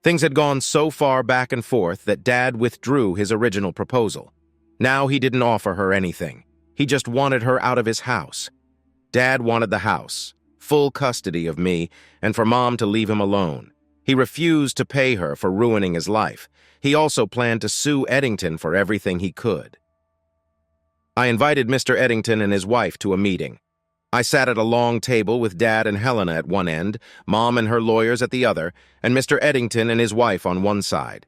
Things had gone so far back and forth that Dad withdrew his original proposal. Now he didn't offer her anything. He just wanted her out of his house. Dad wanted the house, full custody of me, and for Mom to leave him alone. He refused to pay her for ruining his life. He also planned to sue Edington for everything he could. I invited Mr. Edington and his wife to a meeting. I sat at a long table with Dad and Helena at one end, Mom and her lawyers at the other, and Mr. Edington and his wife on one side.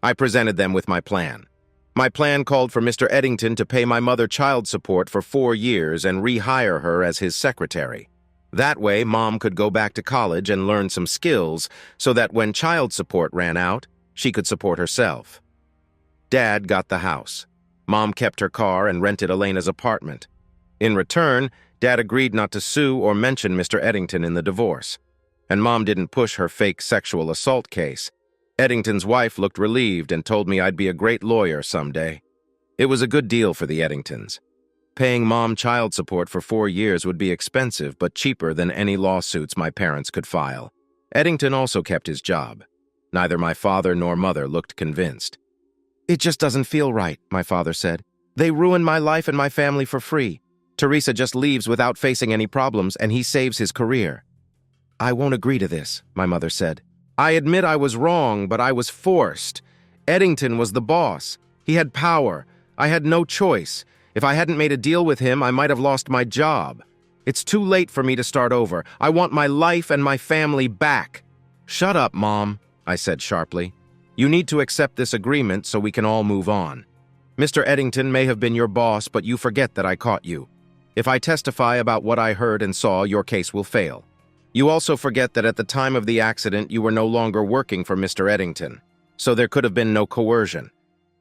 I presented them with my plan. My plan called for Mr. Edington to pay my mother child support for 4 years and rehire her as his secretary. That way, Mom could go back to college and learn some skills so that when child support ran out, she could support herself. Dad got the house. Mom kept her car and rented Elena's apartment. In return, Dad agreed not to sue or mention Mr. Edington in the divorce. And Mom didn't push her fake sexual assault case. Edington's wife looked relieved and told me I'd be a great lawyer someday. It was a good deal for the Edingtons. Paying Mom child support for 4 years would be expensive but cheaper than any lawsuits my parents could file. Edington also kept his job. Neither my father nor mother looked convinced. "It just doesn't feel right," my father said. "They ruin my life and my family for free. Teresa just leaves without facing any problems, and he saves his career." "I won't agree to this," my mother said. "I admit I was wrong, but I was forced. Edington was the boss. He had power. I had no choice. If I hadn't made a deal with him, I might have lost my job. It's too late for me to start over. I want my life and my family back." "Shut up, Mom," I said sharply. "You need to accept this agreement so we can all move on. Mr. Edington may have been your boss, but you forget that I caught you. If I testify about what I heard and saw, your case will fail. You also forget that at the time of the accident, you were no longer working for Mr. Edington, so there could have been no coercion.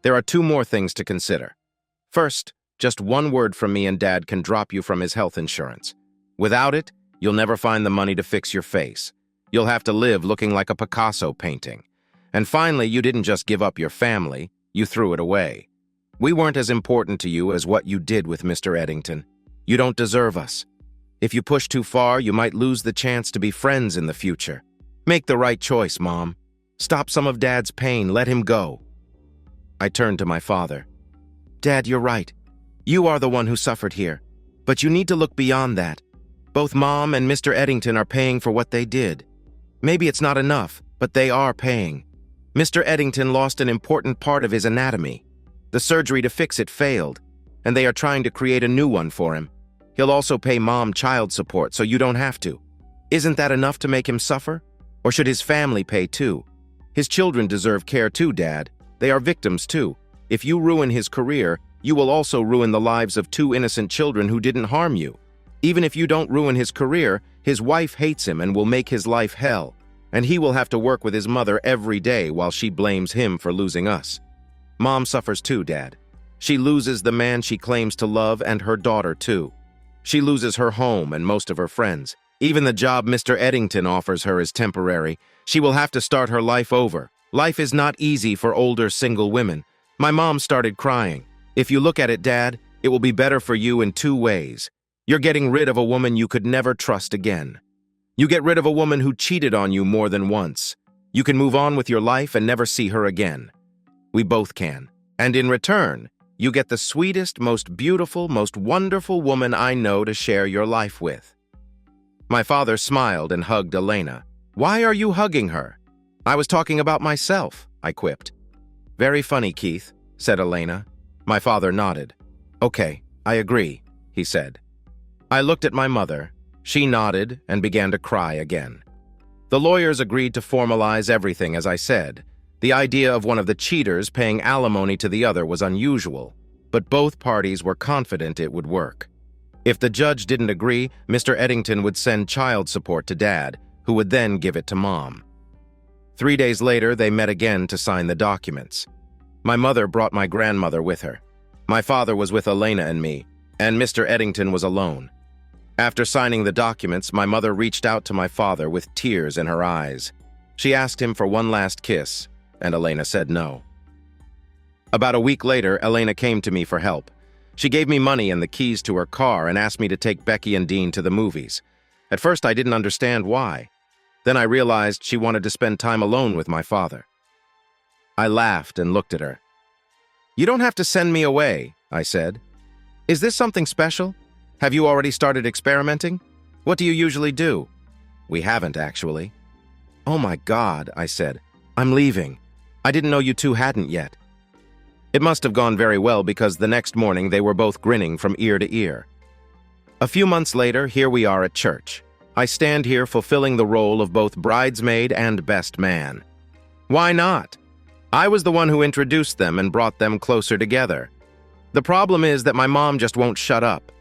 There are 2 more things to consider. First, just 1 word from me and Dad can drop you from his health insurance. Without it, you'll never find the money to fix your face. You'll have to live looking like a Picasso painting. And finally, you didn't just give up your family, you threw it away. We weren't as important to you as what you did with Mr. Edington. You don't deserve us. If you push too far, you might lose the chance to be friends in the future. Make the right choice, Mom. Stop some of Dad's pain, let him go." I turned to my father. "Dad, you're right. You are the one who suffered here. But you need to look beyond that. Both Mom and Mr. Edington are paying for what they did. Maybe it's not enough, but they are paying. Mr. Edington lost an important part of his anatomy. The surgery to fix it failed, and they are trying to create a new one for him. He'll also pay mom child support so you don't have to. Isn't that enough to make him suffer? Or should his family pay too? His children deserve care too, Dad. They are victims too. If you ruin his career, you will also ruin the lives of 2 innocent children who didn't harm you. Even if you don't ruin his career, his wife hates him and will make his life hell. And he will have to work with his mother every day while she blames him for losing us. Mom suffers too, Dad. She loses the man she claims to love and her daughter too. She loses her home and most of her friends. Even the job Mr. Edington offers her is temporary. She will have to start her life over. Life is not easy for older single women. My mom started crying. If you look at it, Dad, it will be better for you in 2 ways. You're getting rid of a woman you could never trust again. You get rid of a woman who cheated on you more than once. You can move on with your life and never see her again. We both can. And in return, you get the sweetest, most beautiful, most wonderful woman I know to share your life with. My father smiled and hugged Elena. Why are you hugging her? I was talking about myself, I quipped. Very funny, Keith, said Elena. My father nodded. Okay, I agree, he said. I looked at my mother. She nodded and began to cry again. The lawyers agreed to formalize everything as I said. The idea of one of the cheaters paying alimony to the other was unusual, but both parties were confident it would work. If the judge didn't agree, Mr. Edington would send child support to Dad, who would then give it to Mom. 3 days later, they met again to sign the documents. My mother brought my grandmother with her. My father was with Elena and me, and Mr. Edington was alone. After signing the documents, my mother reached out to my father with tears in her eyes. She asked him for one last kiss, and Elena said no. About a week later, Elena came to me for help. She gave me money and the keys to her car and asked me to take Becky and Dean to the movies. At first, I didn't understand why. Then I realized she wanted to spend time alone with my father. I laughed and looked at her. You don't have to send me away, I said. Is this something special? Have you already started experimenting? What do you usually do? We haven't, actually. Oh my God, I said. I'm leaving. I didn't know you two hadn't yet. It must have gone very well because the next morning they were both grinning from ear to ear. A few months later, here we are at church. I stand here fulfilling the role of both bridesmaid and best man. Why not? I was the one who introduced them and brought them closer together. The problem is that my mom just won't shut up.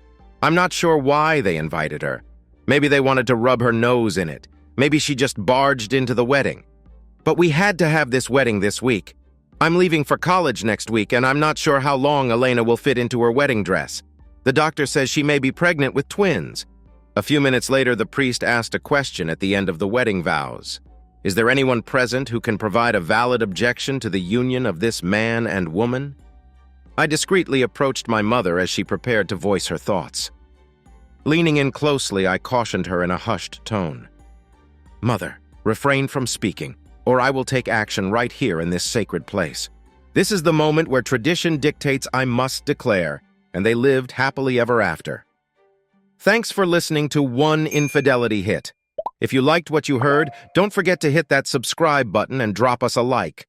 I'm not sure why they invited her. Maybe they wanted to rub her nose in it. Maybe she just barged into the wedding. But we had to have this wedding this week. I'm leaving for college next week, and I'm not sure how long Elena will fit into her wedding dress. The doctor says she may be pregnant with twins. A few minutes later, the priest asked a question at the end of the wedding vows. Is there anyone present who can provide a valid objection to the union of this man and woman? I discreetly approached my mother as she prepared to voice her thoughts. Leaning in closely, I cautioned her in a hushed tone. Mother, refrain from speaking, or I will take action right here in this sacred place. This is the moment where tradition dictates I must declare, and they lived happily ever after. Thanks for listening to One Infidelity Hit. If you liked what you heard, don't forget to hit that subscribe button and drop us a like.